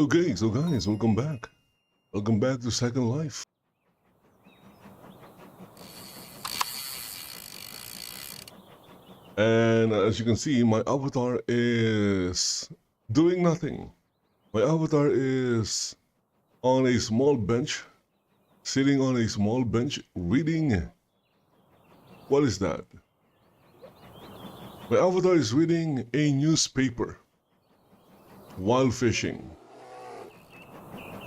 Okay, so guys, welcome back. Welcome back to Second Life. And as you can see, my avatar is doing nothing. My avatar is on a small bench, sitting on a small bench, reading. What is that? My avatar is reading a newspaper while fishing.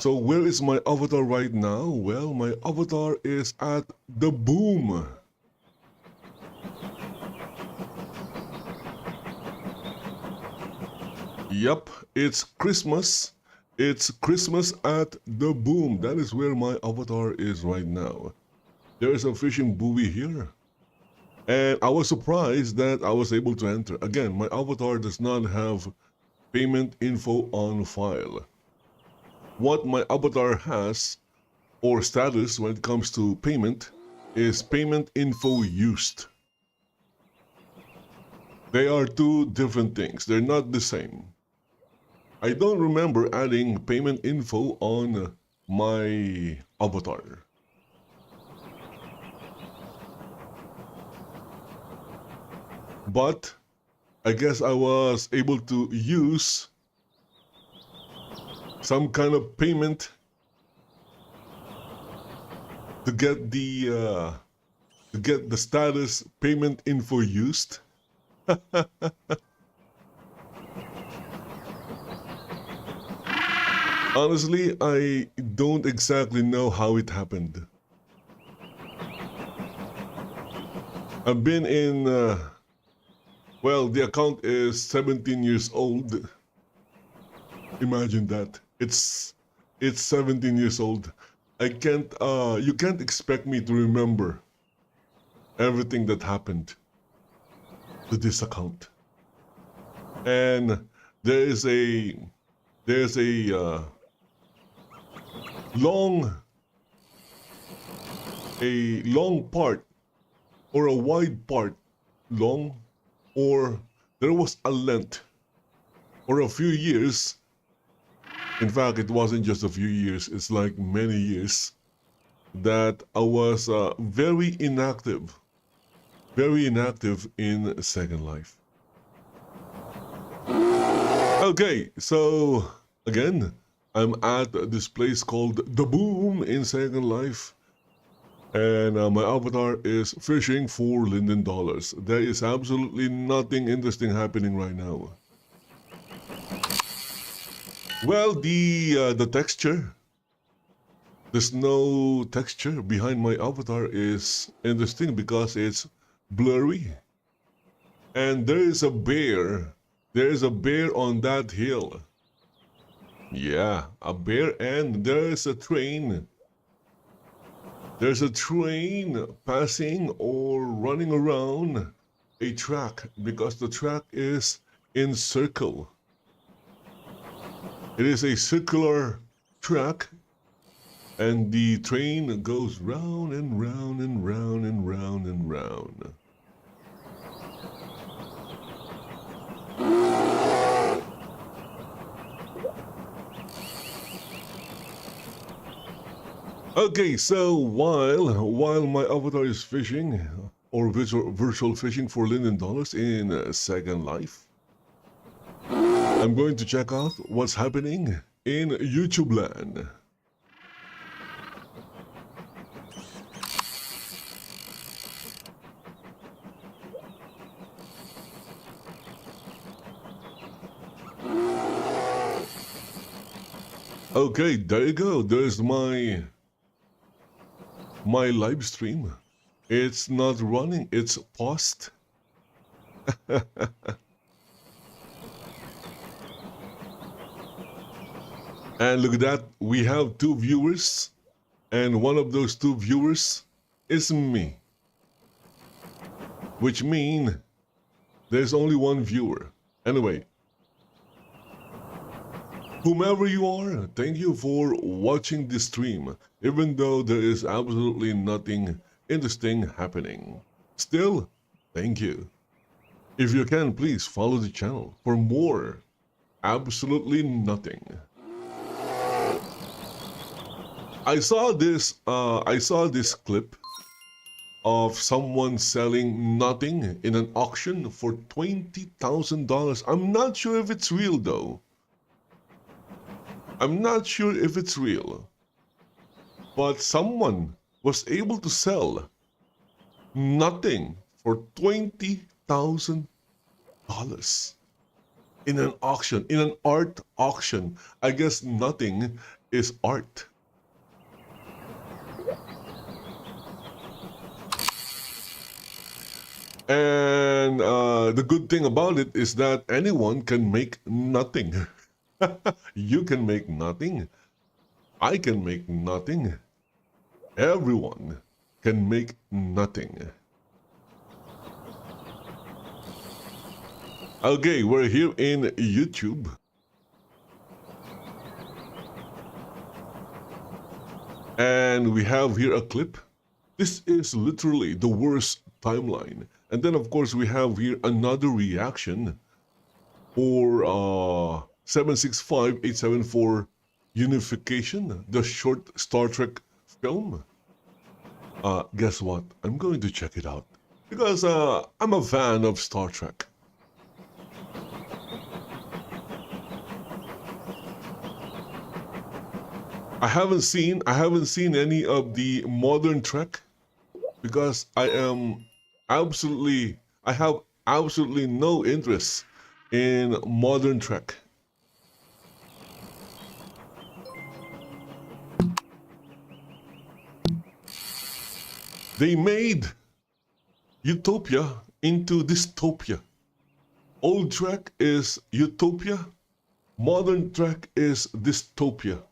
So where is my avatar right now? Well, my avatar is at the boom. Yep, it's Christmas. It's Christmas at the boom. That is where my avatar is right now. There is a fishing buoy here. And I was surprised that I was able to enter. Again, my avatar does not have payment info on file. What my avatar has, or status when it comes to payment, is payment info used. They are two different things. They're not the same. I don't remember adding payment info on my avatar. But I guess I was able to use some kind of payment to get the status payment info used. Honestly, I don't exactly know how it happened. I've been in, well, the account is 17 years old. Imagine that. It's 17 years old. You can't expect me to remember everything that happened to this account. And there's a long part or a wide part, long, or there was a length or a few years. In fact, it wasn't just a few years, it's like many years that I was very inactive in Second Life. Okay, so again, I'm at this place called The Boom in Second Life, and my avatar is fishing for Linden dollars. There is absolutely nothing interesting happening right now. Well, the texture, the snow texture behind my avatar is interesting because it's blurry, and there is a bear. There is a bear on that hill. Yeah, a bear, and there is a train. There's a train passing or running around a track because the track is in circle. It is a circular track, and the train goes round and round and round and round and round. Okay, so while my avatar is fishing or virtual fishing for Linden dollars in Second Life, I'm going to check out what's happening in YouTube land. Okay, there you go. There's my live stream. It's not running, it's paused. And look at that, we have 2 viewers, and one of those 2 viewers is me, which means there's only 1 viewer. Anyway, whomever you are, thank you for watching this stream, even though there is absolutely nothing interesting happening. Still, thank you. If you can, please follow the channel for more absolutely nothing. I saw this clip of someone selling nothing in an auction for $20,000. I'm not sure if it's real though. I'm not sure if it's real. But someone was able to sell nothing for $20,000 in an auction, in an art auction. I guess nothing is art. And the good thing about it is that anyone can make nothing. You can make nothing. I can make nothing. Everyone can make nothing. Okay, we're here in YouTube. And we have here a clip. This is literally the worst timeline. And then of course we have here another reaction for 765874 Unification, the short Star Trek film. Guess what? I'm going to check it out because I'm a fan of Star Trek. I haven't seen any of the modern Trek because I have absolutely no interest in modern Trek. They made utopia into dystopia. Old Trek is utopia, modern Trek is dystopia.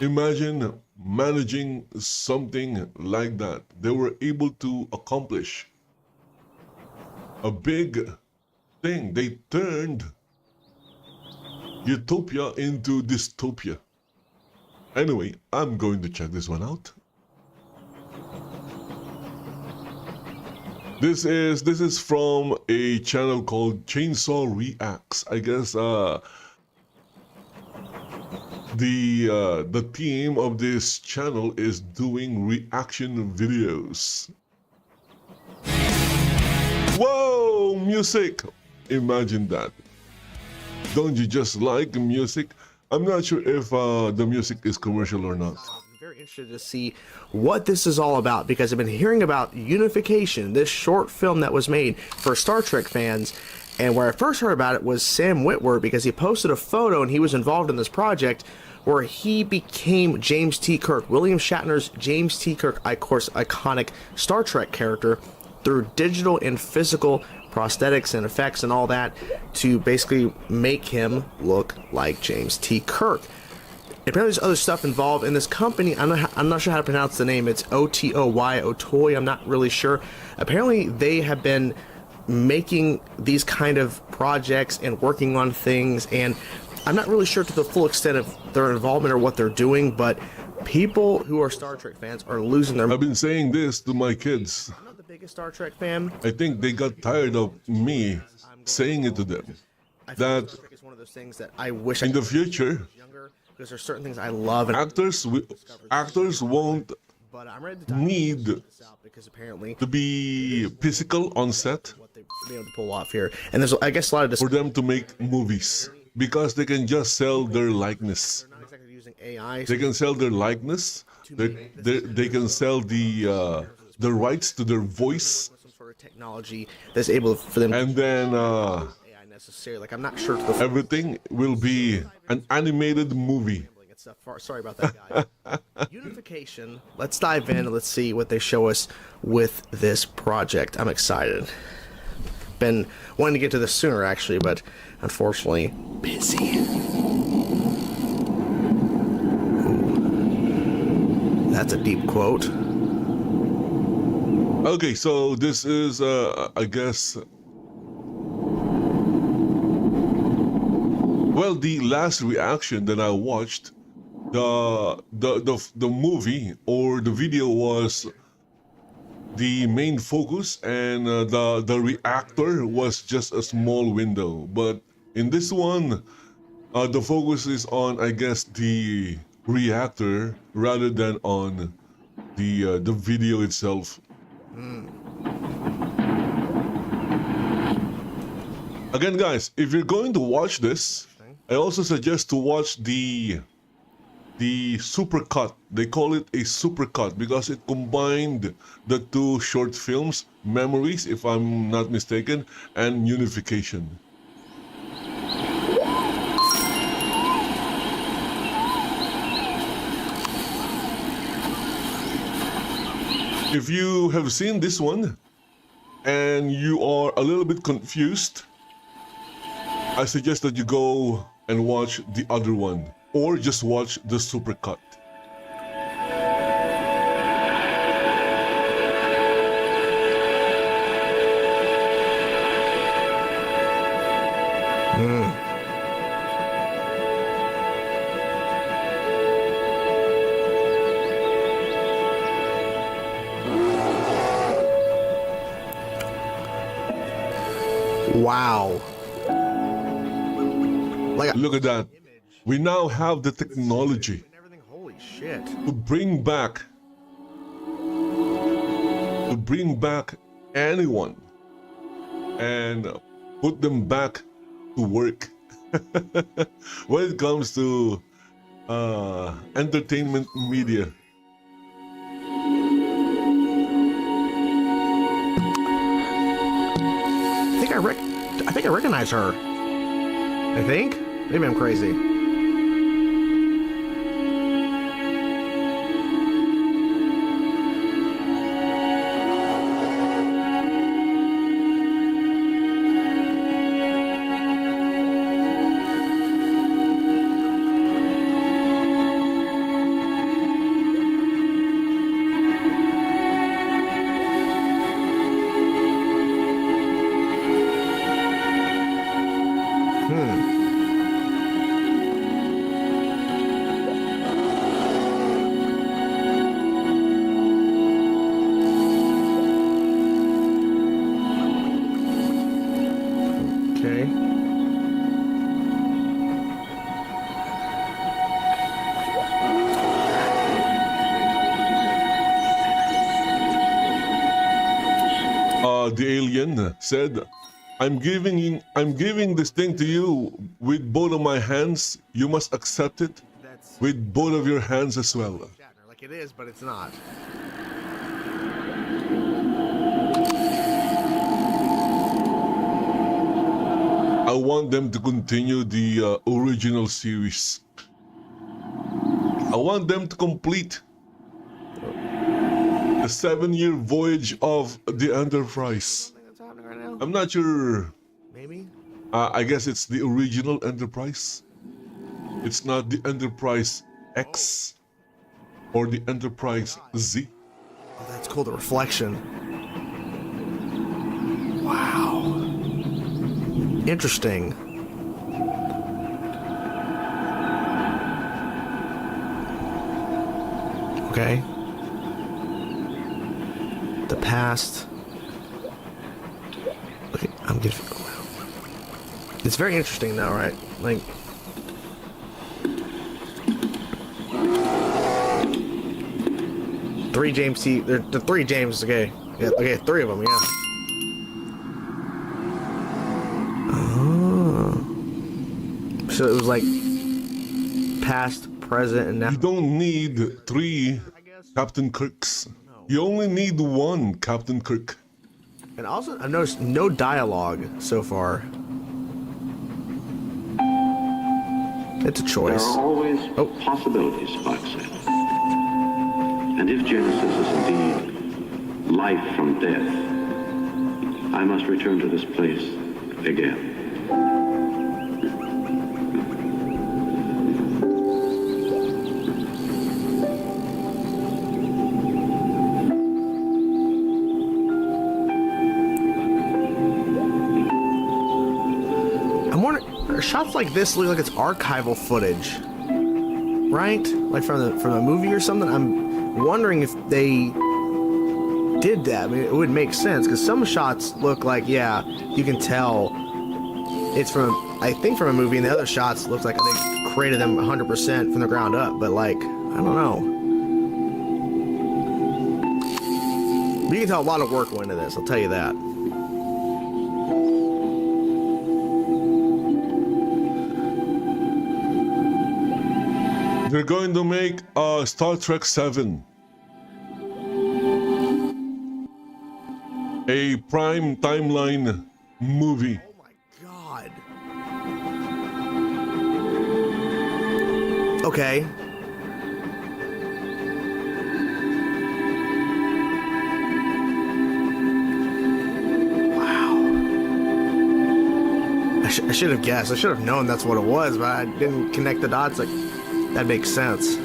Imagine managing something like that. They were able to accomplish a big thing. They turned utopia into dystopia. Anyway, I'm going to check this one out. This is from a channel called Chainsaw Reacts. I guess the theme of this channel is doing reaction videos. Whoa, music! Imagine that. Don't you just like music? I'm not sure if the music is commercial or not. I'm very interested to see what this is all about because I've been hearing about Unification, this short film that was made for Star Trek fans. And where I first heard about it was Sam Witwer because he posted a photo and he was involved in this project where he became James T. Kirk, William Shatner's James T. Kirk, of course, iconic Star Trek character, through digital and physical prosthetics and effects and all that to basically make him look like James T. Kirk. Apparently there's other stuff involved in this company. I'm not sure how to pronounce the name. It's Otoy, Otoy, I'm not really sure. Apparently they have been making these kind of projects and working on things, and I'm not really sure to the full extent of their involvement or what they're doing, but people who are Star Trek fans are losing their... I've been saying this to my kids. I'm not the biggest Star Trek fan. I think they got tired of me saying it to them. That Star Trek is one of those things that I wish in the future, because there's certain things I love and actors won't but I'm ready to need this out because apparently to be physical on set what they've been able to pull off here, and there's I guess a lot of for them to make movies because they can just sell their likeness. They're not exactly using AI. They can sell their likeness. They can sell the rights to their voice, Some sort of technology that's able for them. and then AI necessarily. Like I'm not sure to the everything will be an animated movie. Sorry about that, guys. Unification. Let's dive in and let's see what they show us with this project. I'm excited. Been wanting to get to this sooner, actually, but unfortunately, busy. Ooh. That's a deep quote. Okay, so this is, I guess, well, the last reaction that I watched, the movie or the video was the main focus, and the reactor was just a small window. But in this one, The focus is on, I guess, the reactor rather than on the video itself. Again, guys, if you're going to watch this, I also suggest to watch the supercut. They call it a supercut because it combined the two short films, Memories, if I'm not mistaken, and Unification. If you have seen this one and you are a little bit confused, I suggest that you go and watch the other one or just watch the supercut. Wow. Like, Look at that. We now have the technology and everything. Holy shit. to bring back anyone and put them back to work. When it comes to entertainment media. I think I recognize her. I think? Maybe I'm crazy. Okay. The alien said, I'm giving this thing to you with both of my hands. You must accept it That's with both of your hands as well. Shatner. Like it is, but it's not. I want them to continue the original series. I want them to complete the 7-year voyage of the Enterprise. That's happening right now. I'm not sure. Maybe. I guess it's the original Enterprise. It's not the Enterprise X or the Enterprise Z. Oh, that's cool. The reflection. Wow. Interesting. Okay. The past. Okay, I'm getting. It's very interesting though, right? Like. Three James T. The three James. Okay. Yeah. Okay. Three of them. Yeah. So it was like past, present, and now. You don't need 3 Captain Kirks. You only need 1 Captain Kirk. And also, I've noticed no dialogue so far. It's a There choice. are always Oh. possibilities, Spock said. And if Genesis is indeed life from death, I must return to this place again. I'm wondering, shots like this look like it's archival footage, right? Like from the movie or something. I'm wondering if they did that. I mean, it would make sense because some shots look like, yeah, you can tell it's from I think from a movie, and the other shots looks like they created them 100% from the ground up. But like, I don't know. But you can tell a lot of work went into this. I'll tell you that. They're going to make Star Trek 7. A prime timeline movie. Oh my god. Okay. Wow. I should have guessed. I should have known that's what it was, but I didn't connect the dots. Like, that makes sense.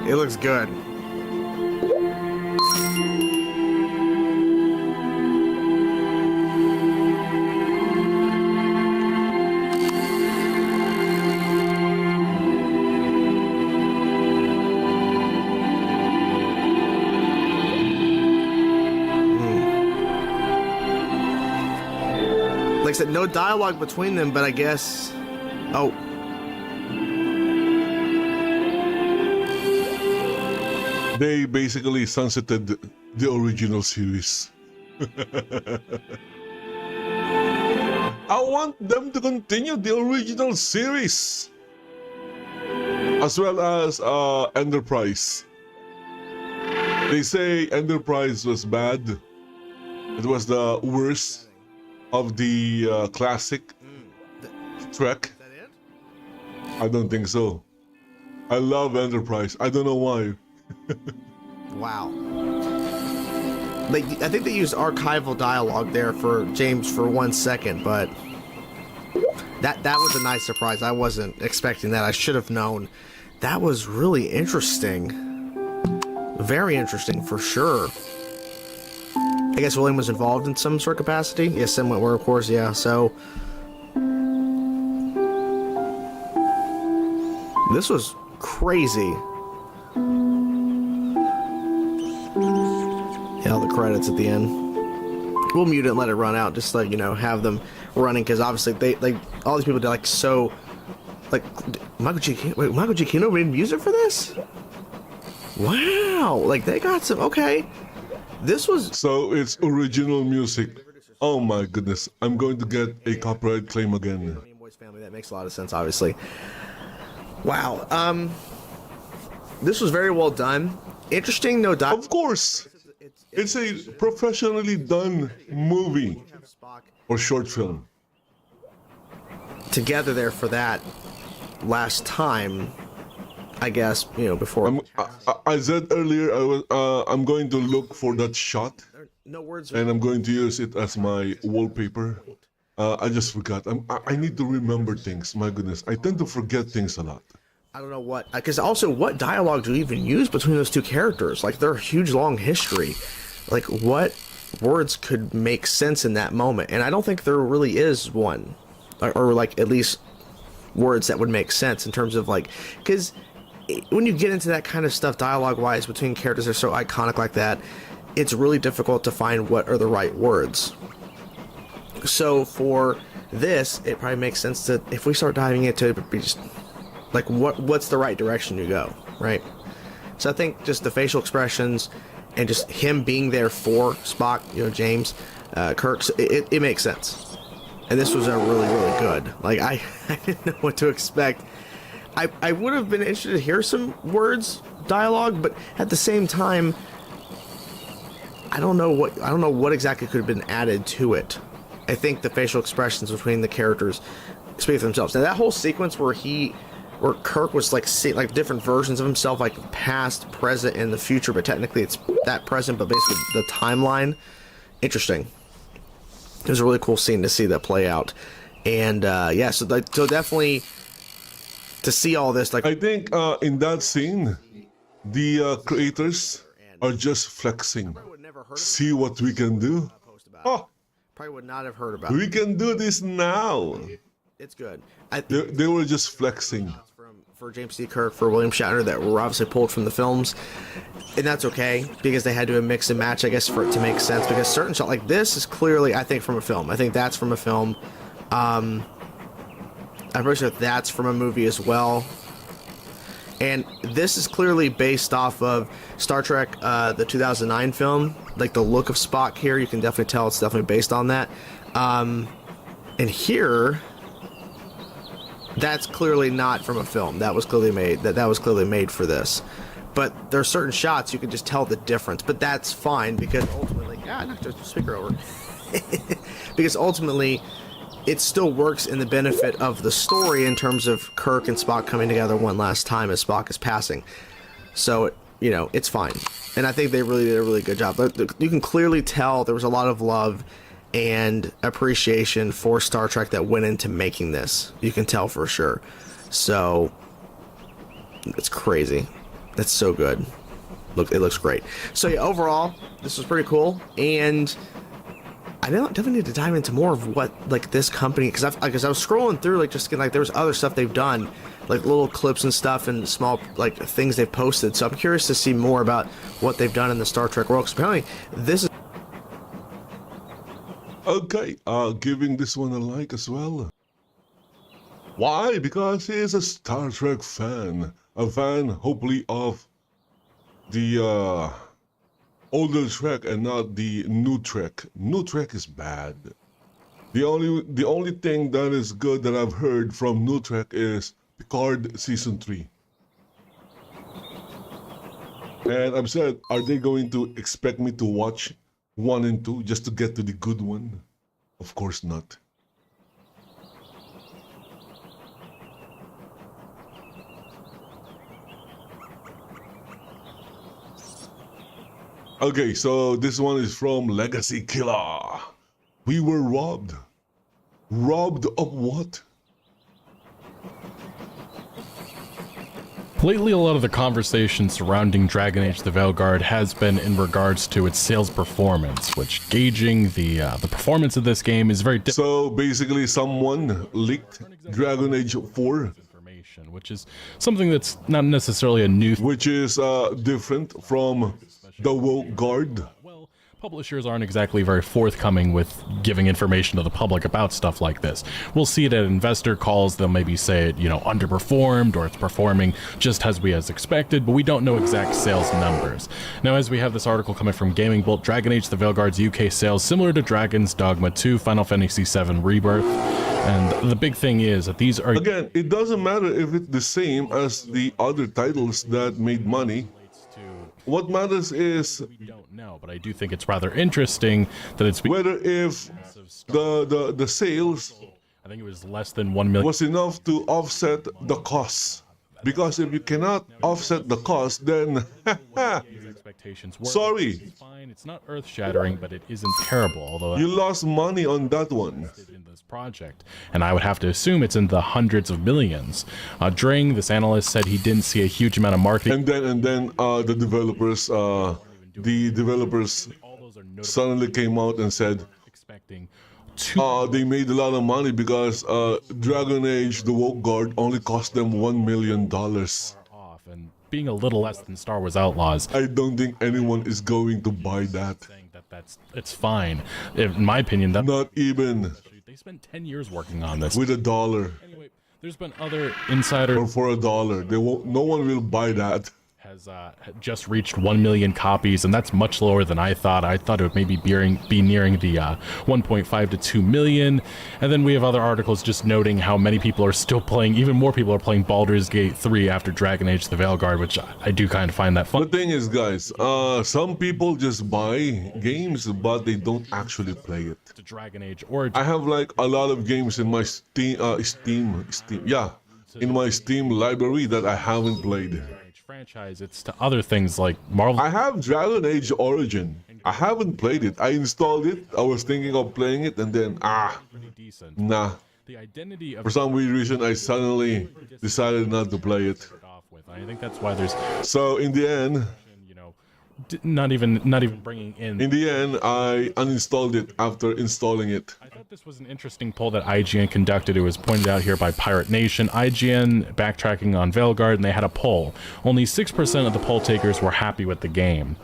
It looks good. Like I said, no dialogue between them, but I guess... Oh. They basically sunsetted the original series. I want them to continue the original series. As well as Enterprise. They say Enterprise was bad. It was the worst of the classic Trek. Is that it? I don't think so. I love Enterprise. I don't know why. Wow. Like, I think they used archival dialogue there for James for 1 second, but that was a nice surprise. I wasn't expecting that. I should have known. That was really interesting. Very interesting, for sure. I guess William was involved in some sort of capacity. Yes, Sam Witwer, of course, yeah. So this was crazy. Yeah, all the credits at the end. We'll mute it and let it run out, just to, like, you know, have them running, because obviously they, like, all these people did, like, so, like, Michael Giacchino made music for this? Wow, like, they got some, okay. This was... So it's original music. Oh my goodness, I'm going to get a copyright claim again. Family, that makes a lot of sense, obviously. Wow, this was very well done. Interesting, no doubt. Of course, it's a professionally done movie or short film. Together there for that last time, I guess, you know, before. I said earlier I'm going to look for that shot, no words, and I'm going to use it as my wallpaper. I just forgot. I need to remember things. My goodness, I tend to forget things a lot. I don't know what, because also, what dialogue do you even use between those two characters? Like, they're a huge, long history. Like, what words could make sense in that moment? And I don't think there really is one, or like, at least words that would make sense in terms of, like, because when you get into that kind of stuff dialogue-wise between characters that are so iconic like that, it's really difficult to find what are the right words. So for this, it probably makes sense that if we start diving into it, be just like, what's the right direction to go, right? So I think just the facial expressions and just him being there for Spock, you know, James, Kirk, it makes sense. And this was a really, really good. Like, I didn't know what to expect. I would have been interested to hear some words, dialogue, but at the same time, I don't know what exactly could have been added to it. I think the facial expressions between the characters speak for themselves. Now, that whole sequence where Kirk was like different versions of himself, like past, present, and the future, but technically it's that present, but basically the timeline. Interesting. It was a really cool scene to see that play out, and yeah, so definitely to see all this. Like, I think in that scene, the creators are just flexing. See what we can do. Oh, probably would not have heard about. We can do this now. It's good. They were just flexing. For James C. Kirk, for William Shatner, that were obviously pulled from the films, and that's okay because they had to mix and match, I guess, for it to make sense. Because certain shot like this is clearly, I think, from a film. I think that's from a film. I'm pretty sure that's from a movie as well. And this is clearly based off of Star Trek, the 2009 film. Like the look of Spock here, you can definitely tell it's definitely based on that. And here, that's clearly not from a film. That was clearly made. That was clearly made for this. But there are certain shots you can just tell the difference. But that's fine because ultimately, I knocked the speaker over. Because ultimately, it still works in the benefit of the story in terms of Kirk and Spock coming together one last time as Spock is passing. So, you know, it's fine. And I think they really did a really good job. You can clearly tell there was a lot of love and appreciation for Star Trek that went into making this. You can tell for sure. So, it's crazy. That's so good. Look, it looks great. So yeah, overall, this was pretty cool. And I definitely need to dive into more of what like this company, because I was scrolling through like just like there was other stuff they've done, like little clips and stuff and small like things they've posted. So I'm curious to see more about what they've done in the Star Trek world. Because apparently this is Okay, giving this one a like as well. Why? Because he's a Star Trek fan. A fan, hopefully, of the older Trek and not the new Trek. New Trek is bad. The only thing that is good that I've heard from new Trek is Picard Season 3. And I've said, are they going to expect me to watch 1 and 2 just to get to the good one? Of course not. Okay, so this one is from Legacy Killer. We were robbed. Robbed of what? Lately, a lot of the conversation surrounding Dragon Age the Veilguard has been in regards to its sales performance, which gauging the performance of this game is very difficult. So basically someone leaked Dragon Age 4, Information, which is something that's not necessarily a new which is different from the Woke Guard. Well, publishers aren't exactly very forthcoming with giving information to the public about stuff like this. We'll see it at investor calls. They'll maybe say it, underperformed or it's performing just as we as expected, but we don't know exact sales numbers. Now, as we have this article coming from Gaming Bolt, Dragon Age the Veilguard's UK sales similar to Dragon's Dogma 2, Final Fantasy VII Rebirth. And the big thing is that these are... Again, it doesn't matter if it's the same as the other titles that made money. What matters is We don't know, but I do think it's rather interesting that it's... whether if the sales I think it was less than 1 million. was enough to offset the costs. Because if you cannot offset the cost, then Expectations were. sorry, It's fine. It's not earth-shattering, but it isn't terrible. Although you lost money on that one. in this project, and I would have to assume it's in the hundreds of millions. Dring, this analyst, said he didn't see a huge amount of marketing. And then the developers All those are notable. suddenly came out and said Expecting two they made a lot of money because Dragon Age the Woke Guard only cost them $1 million. off, and being a little less than Star Wars Outlaws. I don't think anyone is going to buy that. Saying that it's fine. In my opinion, that Not even they spent 10 years working on this. with $1 Anyway, there's been other insiders. or for $1. They won't. No one will buy that. Has just reached 1 million copies, and that's much lower than I thought. I thought it would maybe be nearing the 1.5 to 2 million. And then we have other articles just noting how many people are still playing, even more people are playing Baldur's Gate 3 after Dragon Age the Veilguard, which I do kind of find that The fun. thing is, guys, some people just buy games, but they don't actually play it. To Dragon Age or I have like a lot of games in my Steam, in my Steam library that I haven't played. franchise, it's to other things like Marvel. I have Dragon Age Origin. I haven't played it. I installed it. I was thinking of playing it, and then Pretty decent. nah. The identity of For some weird reason, I suddenly decided not to play it. off with. I think that's why there's So in the end, not even bringing in. In the end, I uninstalled it after installing it. I thought this was an interesting poll that IGN conducted. It was pointed out here by Pirate Nation. IGN backtracking on Veilguard, and they had a poll. Only 6% of the poll takers were happy with the game.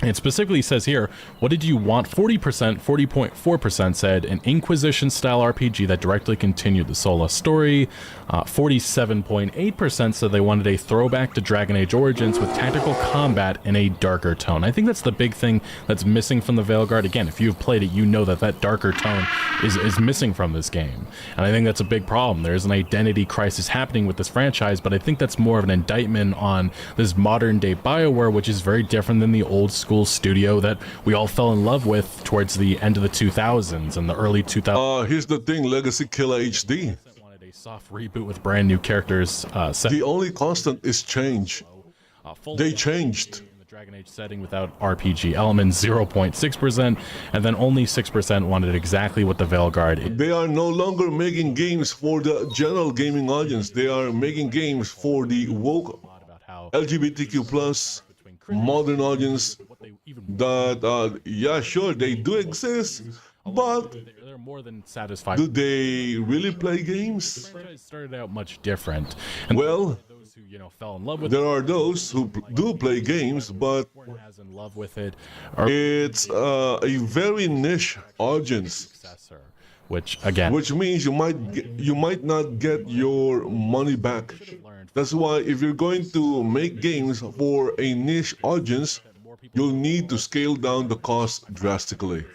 It specifically says here, what did you want? 40.4% said an Inquisition-style RPG that directly continued the Sola story. 47.8% said they wanted a throwback to Dragon Age Origins with tactical combat in a darker tone. I think that's the big thing that's missing from the Veilguard. Again, if you've played it, you know that that darker tone is missing from this game. And I think that's a big problem. There's an identity crisis happening with this franchise, but I think that's more of an indictment on this modern-day BioWare, which is very different than the old school studio that we all fell in love with towards the end of the 2000s and the early 2000s. Here's the thing, Legacy Killer HD. Wanted a soft reboot with brand new characters. The only constant is change. They changed. In the Dragon Age setting without RPG elements, 0.6%, and then only 6% wanted exactly what the Veilguard is. They are no longer making games for the general gaming audience. They are making games for the woke LGBTQ plus modern audience that yeah, sure, they do exist, but they're more than satisfied. do they really play games? The franchise started out much different, and Well, those who fell in love with there are those who do play games, but as in love with it, it's a very niche audience, successor, which again, which means you might not get your money back. That's why if you're going to make games for a niche audience, you'll need to scale down the cost drastically.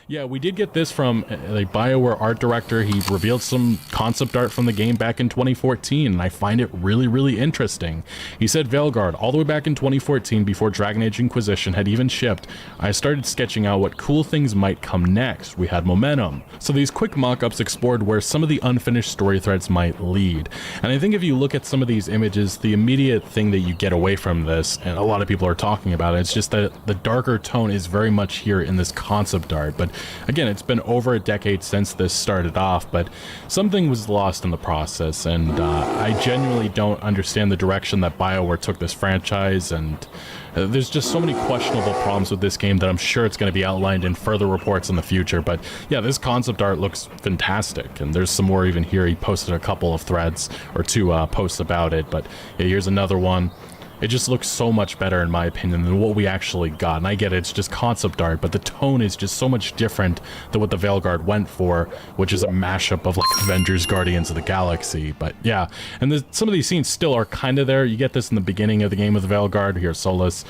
yeah, we did get this from a BioWare art director. He revealed some concept art from the game back in 2014, and I find it really, really interesting. He said, Veilguard, all the way back in 2014, before Dragon Age Inquisition had even shipped, I started sketching out what cool things might come next. We had momentum. So these quick mock-ups explored where some of the unfinished story threads might lead. And I think if you look at some of these images, the immediate thing that you get away from this, and a lot of people are talking about it, it's just that the darker tone is very much here in this concept art. But again, it's been over a decade since this started off, but something was lost in the process, and I genuinely don't understand the direction that BioWare took this franchise, and there's just so many questionable problems with this game that I'm sure it's going to be outlined in further reports in the future. But yeah, this concept art looks fantastic, and there's some more even here. He posted a couple of threads or two posts about it, but yeah, here's another one. It just looks so much better, in my opinion, than what we actually got. And I get it, it's just concept art, but the tone is just so much different than what the Veilguard went for, which is a mashup of like Avengers, Guardians of the Galaxy. But yeah, and some of these scenes still are kind of there. You get this in the beginning of the game with the Veilguard. Here's Solus.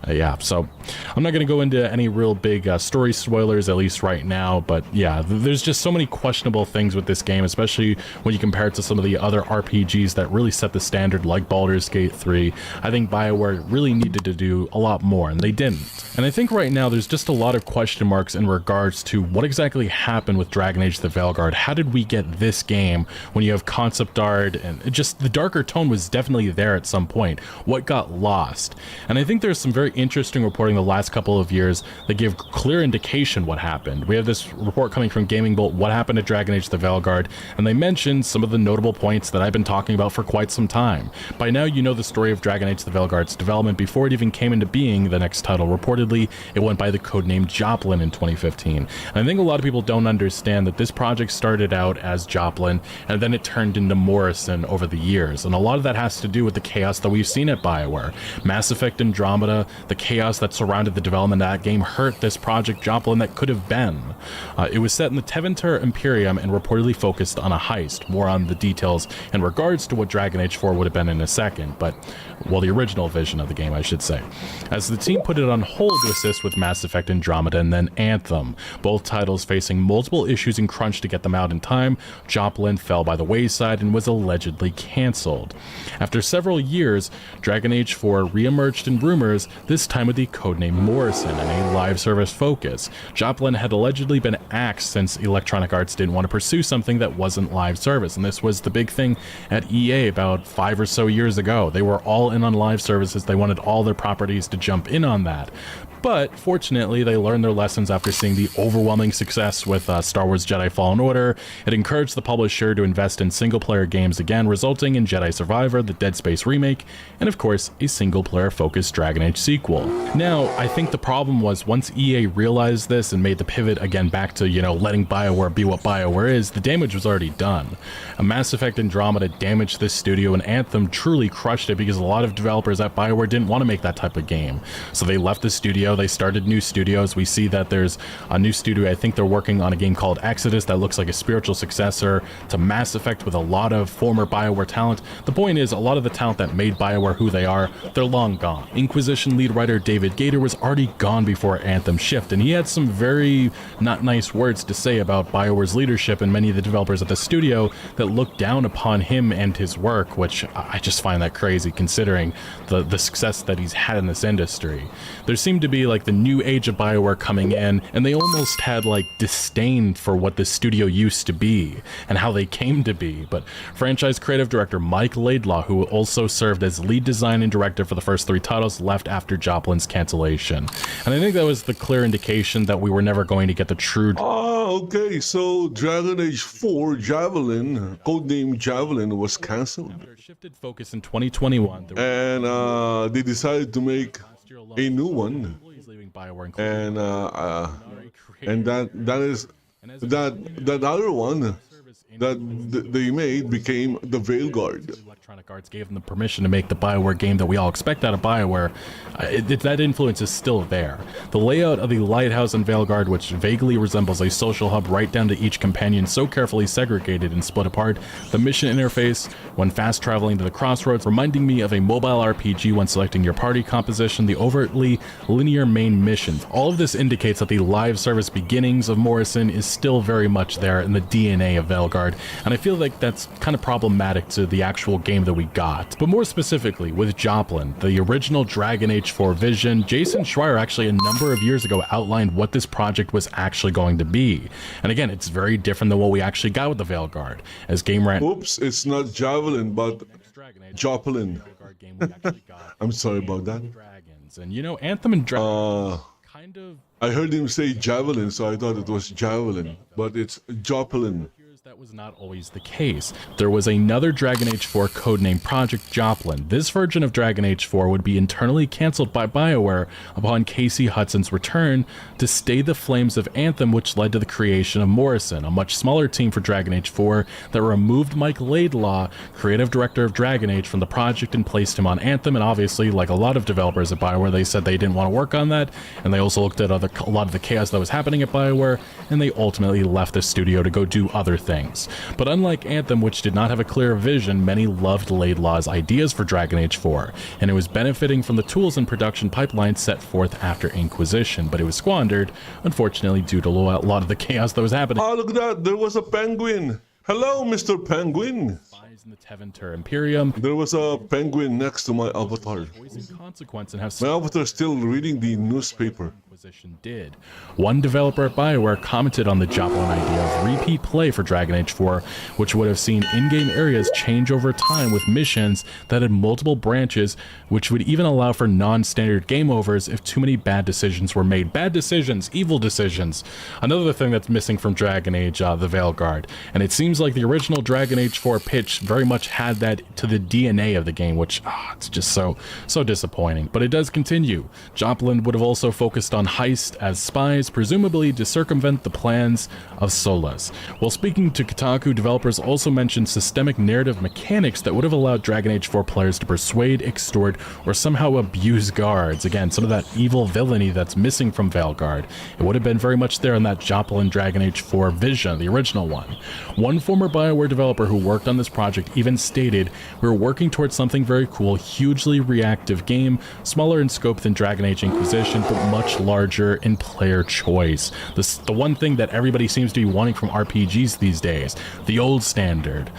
Yeah, so I'm not going to go into any real big story spoilers, at least right now, but yeah, there's just so many questionable things with this game, especially when you compare it to some of the other RPGs that really set the standard, like Baldur's Gate 3. I think BioWare really needed to do a lot more, and they didn't. And I think right now there's just a lot of question marks in regards to what exactly happened with Dragon Age the Veilguard. How did we get this game when you have concept art, and just the darker tone was definitely there at some point. What got lost? And I think there's some very interesting reporting the last couple of years that give clear indication what happened. We have this report coming from Gaming Bolt, what happened to Dragon Age the Veilguard, and they mentioned some of the notable points that I've been talking about for quite some time. By now you know the story of Dragon Age the Veilguard's development before it even came into being. The next title, reportedly, it went by the codename Joplin in 2015. And I think a lot of people don't understand that this project started out as Joplin, and then it turned into Morrison over the years. And a lot of that has to do with the chaos that we've seen at BioWare. Mass Effect Andromeda, the chaos that surrounded the development of that game hurt this project Joplin that could have been. It was set in the Tevinter Imperium and reportedly focused on a heist. More on the details in regards to what Dragon Age 4 would have been in a second, but, well, the original vision of the game, I should say. As the team put it on hold to assist with Mass Effect Andromeda and then Anthem, both titles facing multiple issues and crunch to get them out in time, Joplin fell by the wayside and was allegedly cancelled. After several years, Dragon Age 4 re-emerged in rumors, this time with the codename Morrison and a live service focus. Joplin had allegedly been axed since Electronic Arts didn't want to pursue something that wasn't live service, and this was the big thing at EA about 5 or so years ago. They were all in on live services. They wanted all their properties to jump in on that. But fortunately, they learned their lessons after seeing the overwhelming success with Star Wars Jedi Fallen Order. It encouraged the publisher to invest in single-player games again, resulting in Jedi Survivor, the Dead Space remake, and of course, a single-player focused Dragon Age sequel. Now, I think the problem was once EA realized this and made the pivot again back to, letting BioWare be what BioWare is, the damage was already done. A Mass Effect Andromeda damaged this studio, and Anthem truly crushed it because a lot of developers at BioWare didn't want to make that type of game. So they left the studio, they started new studios. We see that there's a new studio, I think they're working on a game called Exodus that looks like a spiritual successor to Mass Effect with a lot of former BioWare talent. The point is, a lot of the talent that made BioWare who they are, they're long gone. Inquisition lead writer David Gator was already gone before Anthem shift, and he had some very not nice words to say about BioWare's leadership and many of the developers at the studio that looked down upon him and his work, which I just find that crazy considering the success that he's had in this industry. There seemed to be like the new age of BioWare coming in, and they almost had like disdain for what the studio used to be and how they came to be. But franchise creative director Mike Laidlaw, who also served as lead design and director for the first 3 titles, left after Joplin's cancellation. And I think that was the clear indication that we were never going to get the true... Okay, so Dragon Age 4 Javelin, codename Javelin, was cancelled. After a shifted focus in 2021, And they decided to make a new one. And that other one that they made became the Veilguard. Electronic Arts gave them the permission to make the BioWare game that we all expect out of BioWare. That influence is still there. The layout of the Lighthouse and Veilguard, which vaguely resembles a social hub right down to each companion, so carefully segregated and split apart. The mission interface, when fast traveling to the crossroads, reminding me of a mobile RPG when selecting your party composition, the overtly linear main missions. All of this indicates that the live service beginnings of Morrison is still very much there in the DNA of Veilguard, and I feel like that's kind of problematic to the actual game that we got. But more specifically, with Joplin, the original Dragon Age 4 vision, Jason Schreier actually a number of years ago outlined what this project was actually going to be. And again, it's very different than what we actually got with the Veilguard. As Game Rant... Oops, it's not Javelin, but Joplin. I'm sorry about that. And Anthem and Dragon kind of... I heard him say Javelin, so I thought it was Javelin, but it's Joplin. That was not always the case. There was another Dragon Age 4 codenamed Project Joplin. This version of Dragon Age 4 would be internally cancelled by BioWare upon Casey Hudson's return to stay the flames of Anthem, which led to the creation of Morrison, a much smaller team for Dragon Age 4 that removed Mike Laidlaw, creative director of Dragon Age, from the project and placed him on Anthem. And obviously, like a lot of developers at BioWare, they said they didn't want to work on that, and they also looked at a lot of the chaos that was happening at BioWare, and they ultimately left the studio to go do other things. But unlike Anthem, which did not have a clear vision, many loved Laidlaw's ideas for Dragon Age 4, and it was benefiting from the tools and production pipeline set forth after Inquisition, but it was squandered, unfortunately, due to a lot of the chaos that was happening. Oh, look at that, there was a penguin. Hello, Mr. Penguin. In the Tevinter Imperium. There was a penguin next to my avatar. Consequence and have my avatar still reading the newspaper. Did. One developer at BioWare commented on the Joplin idea of repeat play for Dragon Age 4, which would have seen in-game areas change over time with missions that had multiple branches, which would even allow for non-standard game overs if too many bad decisions were made. Bad decisions, evil decisions. Another thing that's missing from Dragon Age, the Veilguard. And it seems like the original Dragon Age 4 pitch very much had that to the DNA of the game, which it's just so disappointing. But it does continue. Joplin would have also focused on heist as spies, presumably to circumvent the plans of Solas. While speaking to Kotaku, developers also mentioned systemic narrative mechanics that would have allowed Dragon Age 4 players to persuade, extort, or somehow abuse guards. Again, some of that evil villainy that's missing from Veilguard. It would have been very much there in that Joplin Dragon Age 4 vision, the original one. One former BioWare developer who worked on this project even stated, "We're working towards something very cool, hugely reactive game, smaller in scope than Dragon Age Inquisition, but much larger larger in player choice. The one thing that everybody seems to be wanting from RPGs these days, the old standard.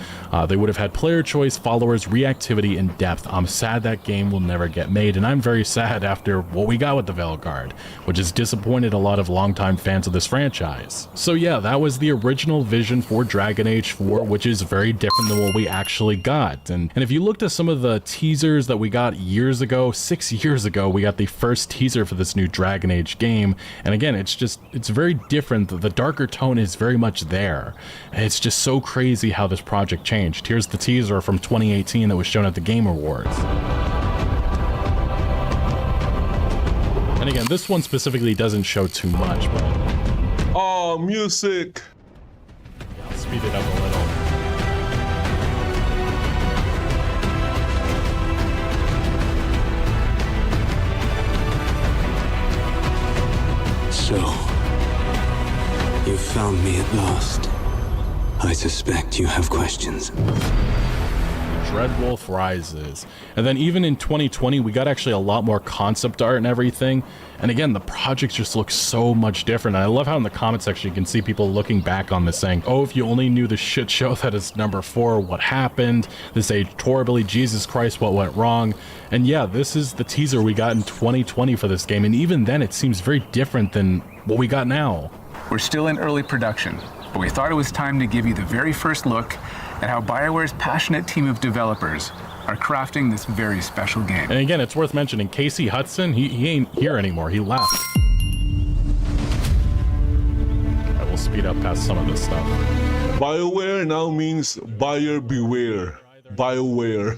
They would have had player choice, followers, reactivity, and depth. I'm sad that game will never get made, and I'm very sad after what we got with the Veilguard, which has disappointed a lot of longtime fans of this franchise. So yeah, that was the original vision for Dragon Age 4, which is very different than what we actually got. And if you looked at some of the teasers that we got years ago, 6 years ago, we got the first teaser for this new Dragon Age game, and again, it's very different. The darker tone is very much there. It's just so crazy how this project changed. Here's the teaser from 2018 that was shown at the Game Awards. And again, this one specifically doesn't show too much, but... Oh, music! Yeah, I'll speed it up a little. So, you found me at last. I suspect you have questions. Dreadwolf Rises. And then even in 2020, we got actually a lot more concept art and everything. And again, the project just looks so much different. And I love how in the comment section you can see people looking back on this saying, oh, if you only knew the shit show that is number 4, what happened? This aged horribly, Jesus Christ, what went wrong? And yeah, this is the teaser we got in 2020 for this game. And even then, it seems very different than what we got now. We're still in early production, but we thought it was time to give you the very first look at how BioWare's passionate team of developers are crafting this very special game. And again, it's worth mentioning, Casey Hudson, he ain't here anymore. He left. I will speed up past some of this stuff. BioWare now means buyer beware. BioWare.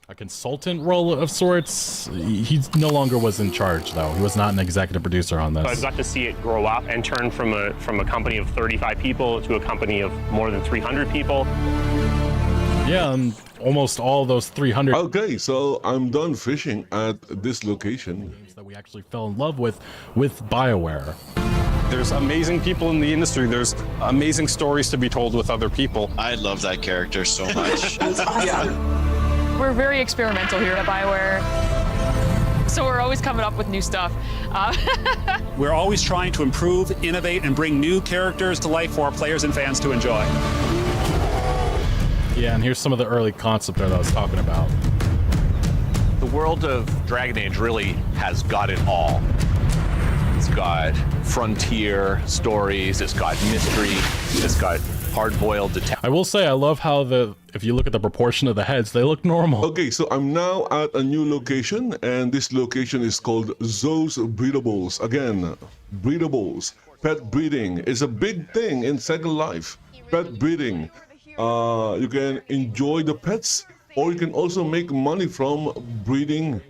A consultant role of sorts. He no longer was in charge, though. He was not an executive producer on this. So I've got to see it grow up and turn from a company of 35 people to a company of more than 300 people. Yeah, and almost all those 300 Okay, so I'm done fishing at this location. games that we actually fell in love with BioWare. There's amazing people in the industry. There's amazing stories to be told with other people. I love that character so much. We're very experimental here at BioWare, so we're always coming up with new stuff. We're always trying to improve, innovate, and bring new characters to life for our players and fans to enjoy. Yeah, and here's some of the early concept art that I was talking about. The world of Dragon Age really has got it all. It's got frontier stories, it's got mystery, it's got hard-boiled detective. I will say I love how if you look at the proportion of the heads, they look normal. Okay, so I'm now at a new location, and this location is called Zoe's Breedables. Again, breedables. Pet breeding is a big thing in Second Life. Pet breeding. You can enjoy the pets, or you can also make money from breeding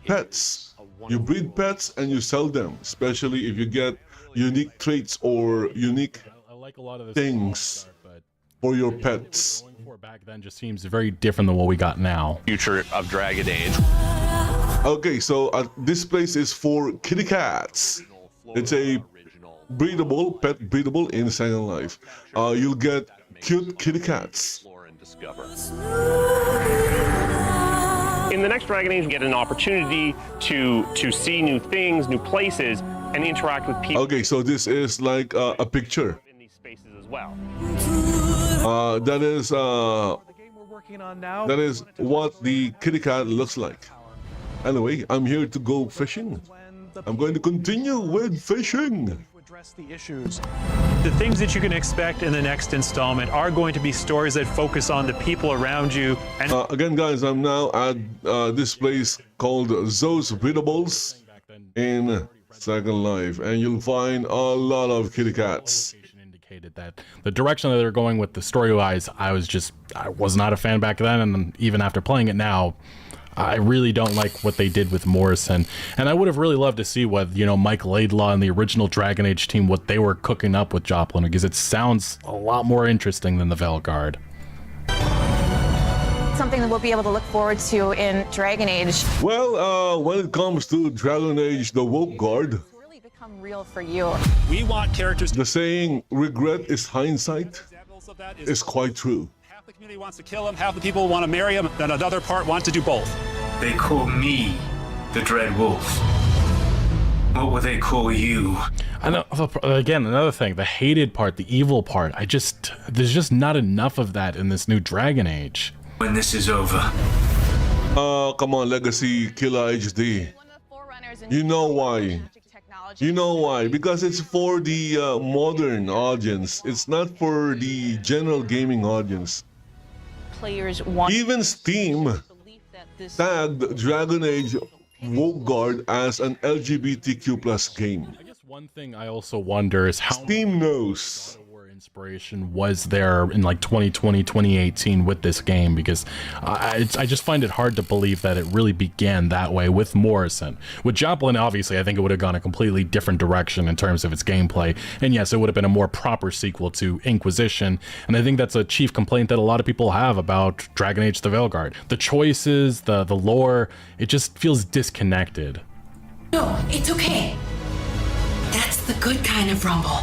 pets. You breed pets and you sell them, especially if you get unique traits or unique A lot of this things for your pets. Going for back then just seems very different than what we got now. Future of Dragon Age. Okay, so this place is for kitty cats. It's a breedable, pet breedable in Second Life. You'll get cute kitty cats. In the next Dragon Age, you get an opportunity to see new things, new places, and interact with people. Okay, so this is like a picture. In these spaces as well. That is what the kitty cat looks like. Anyway, I'm here to go fishing. I'm going to continue with fishing. The issues. The things that you can expect in the next installment are going to be stories that focus on the people around you. And again, guys, I'm now at this place called Zoe's Breedables in Second Life, and you'll find a lot of kitty cats. Indicated that the direction that they're going with the story-wise, I was not a fan back then, and even after playing it now, I really don't like what they did with Morrison, and I would have really loved to see what, Mike Laidlaw and the original Dragon Age team, what they were cooking up with Joplin, because it sounds a lot more interesting than the Veilguard. Something that we'll be able to look forward to in Dragon Age. Well, when it comes to Dragon Age, the Woke Guard, Really become real for you. we want characters. the saying, regret is hindsight, is quite true. Half the community wants to kill him, half the people want to marry him, and another part wants to do both. They call me the Dread Wolf. What will they call you? I know, again, another thing, the hated part, the evil part, there's just not enough of that in this new Dragon Age. When this is over. Come on, Legacy Killer HD. You know why? You know why? Because it's for the modern audience. It's not for the general gaming audience. Players want Even Steam tagged Dragon Age Guard as an LGBTQ plus game. I guess one thing I also wonder is how Steam knows. inspiration was there in like 2020, 2018 with this game, because I just find it hard to believe that it really began that way with Morrison. With Joplin, obviously, I think it would have gone a completely different direction in terms of its gameplay, and yes, it would have been a more proper sequel to Inquisition, and I think that's a chief complaint that a lot of people have about Dragon Age the Veilguard. The choices, the lore, it just feels disconnected. No, it's okay. That's the good kind of rumble.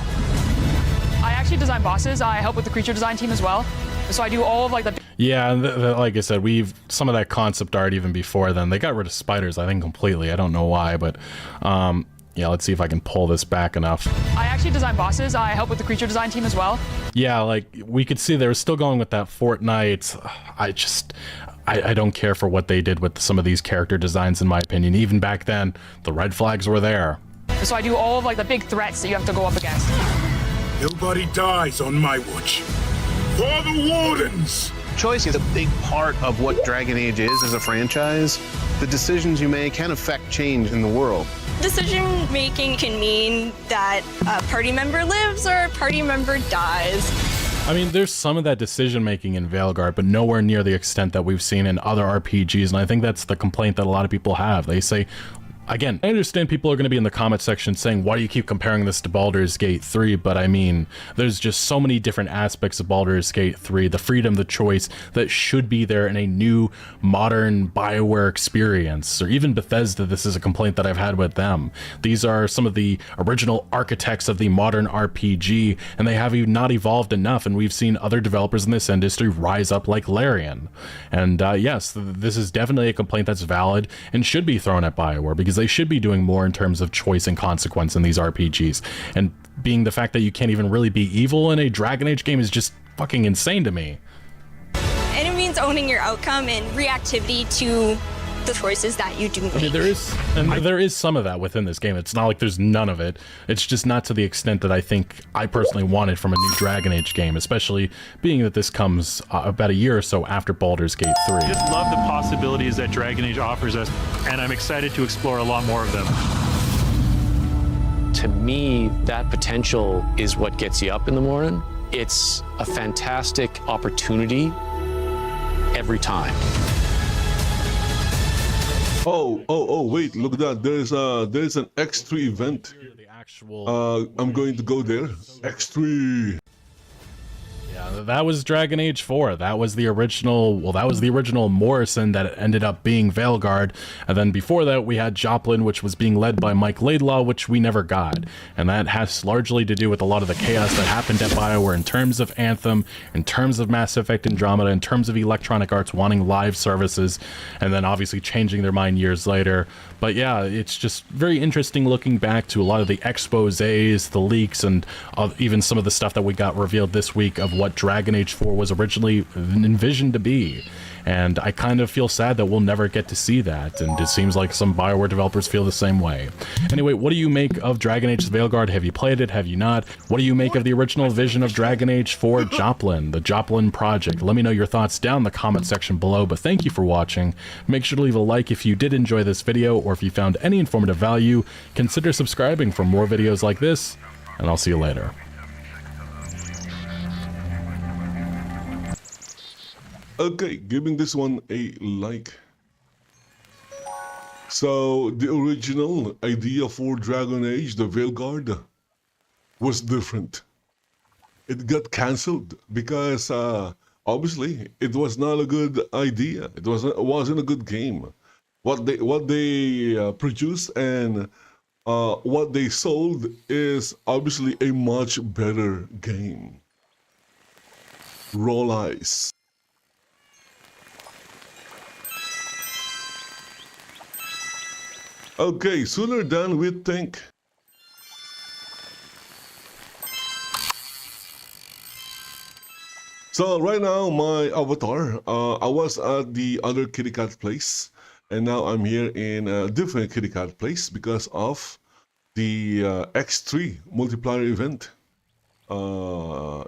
I actually design bosses. I help with the creature design team as well. So I do all of like the... Yeah, like I said, some of that concept art even before then. They got rid of spiders, I think, completely. I don't know why, but yeah, let's see if I can pull this back enough. I actually design bosses. I help with the creature design team as well. Yeah, like we could see they were still going with that Fortnite. I don't care for what they did with some of these character designs, in my opinion. Even back then, the red flags were there. So I do all of like the big threats that you have to go up against. Nobody dies on my watch. For the Wardens! Choice is a big part of what Dragon Age is as a franchise. The decisions you make can affect change in the world. Decision making can mean that a party member lives or a party member dies. I mean, there's some of that decision making in Veilguard, but nowhere near the extent that we've seen in other RPGs, and I think that's the complaint that a lot of people have. They say, again, I understand people are going to be in the comment section saying, why do you keep comparing this to Baldur's Gate 3? But I mean, there's just so many different aspects of Baldur's Gate 3, the freedom, the choice that should be there in a new, modern BioWare experience. Or even Bethesda, this is a complaint that I've had with them. These are some of the original architects of the modern RPG, and they have not evolved enough, and we've seen other developers in this industry rise up like Larian. And yes, this is definitely a complaint that's valid and should be thrown at BioWare, because they should be doing more in terms of choice and consequence in these RPGs. And being the fact that you can't even really be evil in a Dragon Age game is just fucking insane to me. And it means owning your outcome and reactivity to the choices that you do make. I mean, there is some of that within this game. It's not like there's none of it. It's just not to the extent that I think I personally wanted from a new Dragon Age game, especially being that this comes about a year or so after Baldur's Gate 3. I just love the possibilities that Dragon Age offers us, and I'm excited to explore a lot more of them. To me, that potential is what gets you up in the morning. It's a fantastic opportunity every time. Oh, wait, look at that. There's an X3 event. I'm going to go there. X3. Yeah, that was Dragon Age 4. That was the original, well, that was the original Morrison that ended up being Veilguard. And then before that, we had Joplin, which was being led by Mike Laidlaw, which we never got. And that has largely to do with a lot of the chaos that happened at BioWare in terms of Anthem, in terms of Mass Effect Andromeda, in terms of Electronic Arts wanting live services, and then obviously changing their mind years later. But yeah, it's just very interesting looking back to a lot of the exposés, the leaks, and even some of the stuff that we got revealed this week of what Dragon Age 4 was originally envisioned to be. And I kind of feel sad that we'll never get to see that, and it seems like some BioWare developers feel the same way. Anyway, what do you make of Dragon Age Veilguard? Have you played it? Have you not? What do you make of the original vision of Dragon Age for Joplin, the Joplin project? Let me know your thoughts down in the comment section below, but thank you for watching. Make sure to leave a like if you did enjoy this video, or if you found any informative value. Consider subscribing for more videos like this, and I'll see you later. Okay, giving this one a like. So, the original idea for Dragon Age, the Veilguard, was different. It got cancelled because, obviously, it was not a good idea. It wasn't a good game. What they produced and what they sold is obviously a much better game. Roll eyes. Okay, sooner than we think. So right now, my avatar, I was at the other kitty cat place, and now I'm here in a different kitty cat place because of the X3 multiplier event.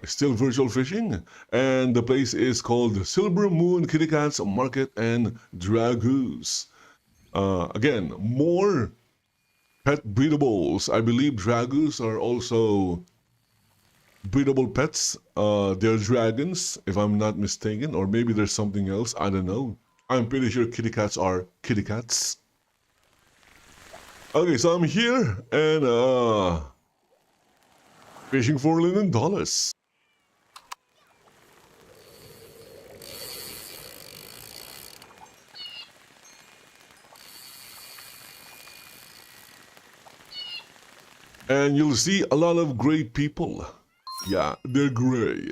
Still virtual fishing, and the place is called Silver Moon Kitty Cats Market and Dragoos. Again, more pet breedables. I believe Dragoos are also breedable pets. They're dragons, if I'm not mistaken, or maybe there's something else. I don't know. I'm pretty sure kitty cats are kitty cats. Okay, so I'm here and fishing for $1,000,000. And you'll see a lot of gray people. Yeah, they're gray.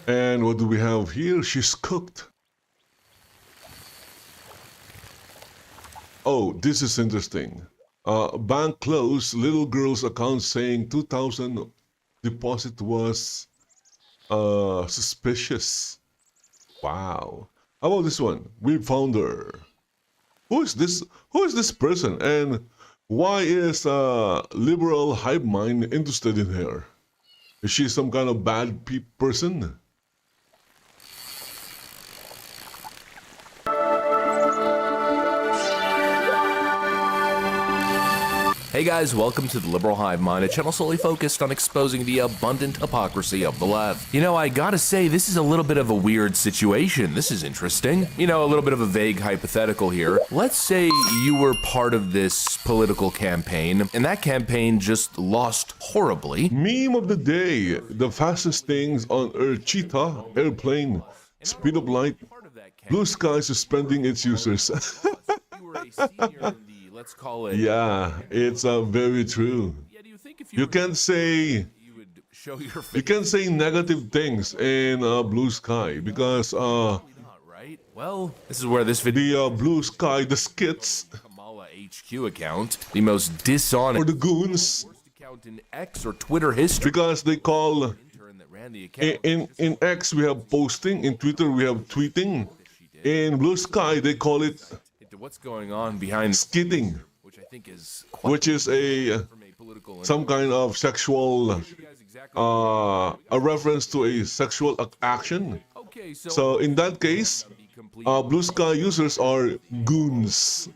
And what do we have here? She's cooked. Oh, this is interesting. Bank closed little girl's account saying 2,000 deposit was suspicious. Wow. How about this one? We found her. Who is this? Who is this person? And why is liberal hive mind interested in her? Is she some kind of bad person? Hey guys, welcome to the Liberal Hive Mind, a channel solely focused on exposing the abundant hypocrisy of the left. You know, I gotta say, this is a little bit of a weird situation. This is interesting. You know, a little bit of a vague hypothetical here. Let's say you were part of this political campaign, and that campaign just lost horribly. Meme of the day, the fastest things on Earth: cheetah, airplane, speed of light, blue sky suspending its users. Let's call it. Yeah, it's very true. You can say negative things in blue sky because well, this is where this video. The blue sky, the skits. Kamala HQ account, the most dishonest or the goons account in X or Twitter history, because they call in X we have posting, in Twitter we have tweeting, in blue sky they call it what's going on behind skitting, which is some kind of sexual a reference to a sexual action. So in that case, blue sky users are goons.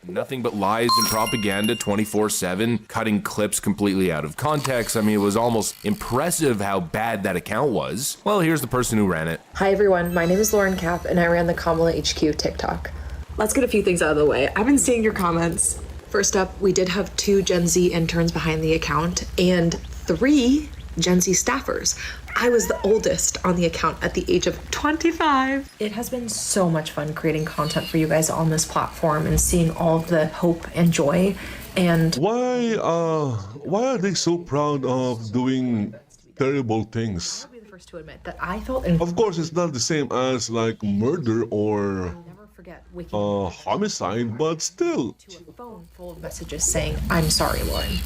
Nothing but lies and propaganda 24/7, cutting clips completely out of context. I mean, it was almost impressive how bad that account was. Well, here's the person who ran it. Hi everyone, my name is Lauren Kapp and I ran the Kamala HQ TikTok. Let's get a few things out of the way. I've been seeing your comments. First up, we did have 2 Gen Z interns behind the account and 3 Gen Z staffers. I was the oldest on the account at the age of 25. It has been so much fun creating content for you guys on this platform and seeing all of the hope and joy. And why are they so proud of doing terrible things? I'll be the first to admit that I felt of course it's not the same as like murder or homicide, but still. To a phone full of messages saying, "I'm sorry, Lauren."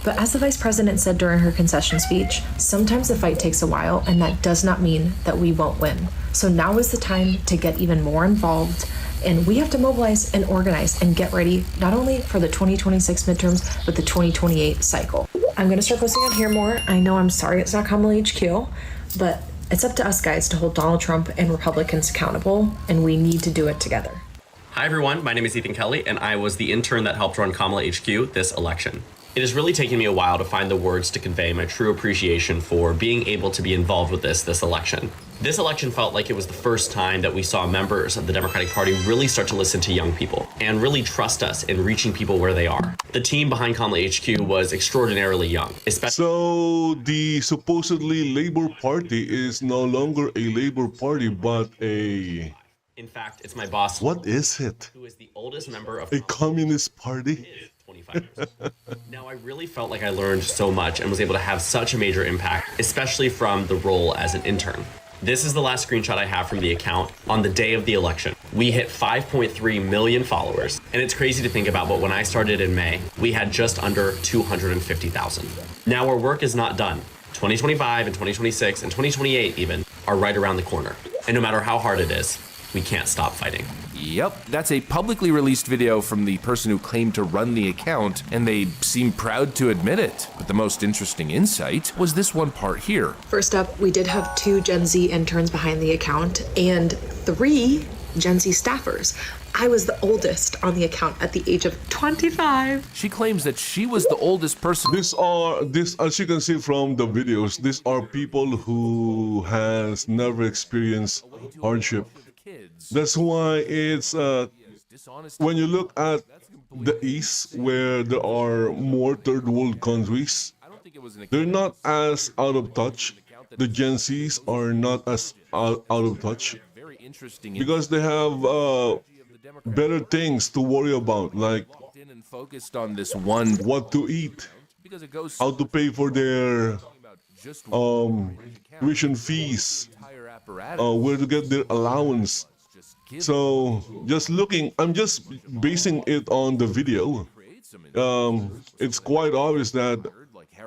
But as the vice president said during her concession speech, sometimes the fight takes a while, and that does not mean that we won't win. So now is the time to get even more involved, and we have to mobilize and organize and get ready not only for the 2026 midterms, but the 2028 cycle. I'm gonna start posting on here more. I know I'm sorry it's not Kamala HQ, but it's up to us guys to hold Donald Trump and Republicans accountable, and we need to do it together. Hi everyone, my name is Ethan Kelly, and I was the intern that helped run Kamala HQ this election. It has really taken me a while to find the words to convey my true appreciation for being able to be involved with this election. This election felt like it was the first time that we saw members of the Democratic Party really start to listen to young people and really trust us in reaching people where they are. The team behind Kamala HQ was extraordinarily young. So the supposedly Labour Party is no longer a Labour Party, but a... In fact, it's my boss. What is it? Who is the oldest member of a Communist Party? fighters. Now, I really felt like I learned so much and was able to have such a major impact, especially from the role as an intern. This is the last screenshot I have from the account on the day of the election. We hit 5.3 million followers, and it's crazy to think about, but when I started in May, we had just under 250,000. Now our work is not done. 2025 and 2026 and 2028 even are right around the corner. And no matter how hard it is, we can't stop fighting. Yep, that's a publicly released video from the person who claimed to run the account, and they seem proud to admit it. But the most interesting insight was this one part here. First up, we did have 2 Gen Z interns behind the account and 3 Gen Z staffers. I was the oldest on the account at the age of 25. She claims that she was the oldest person. This, as you can see from the videos, these are people who has never experienced hardship. That's why it's when you look at the East, where there are more third world countries, they're not as out of touch. The Gen Zs are not as out of touch because they have better things to worry about, like focused on this one, what to eat, how to pay for their tuition fees, where to get their allowance. So I'm just basing it on the video. It's quite obvious that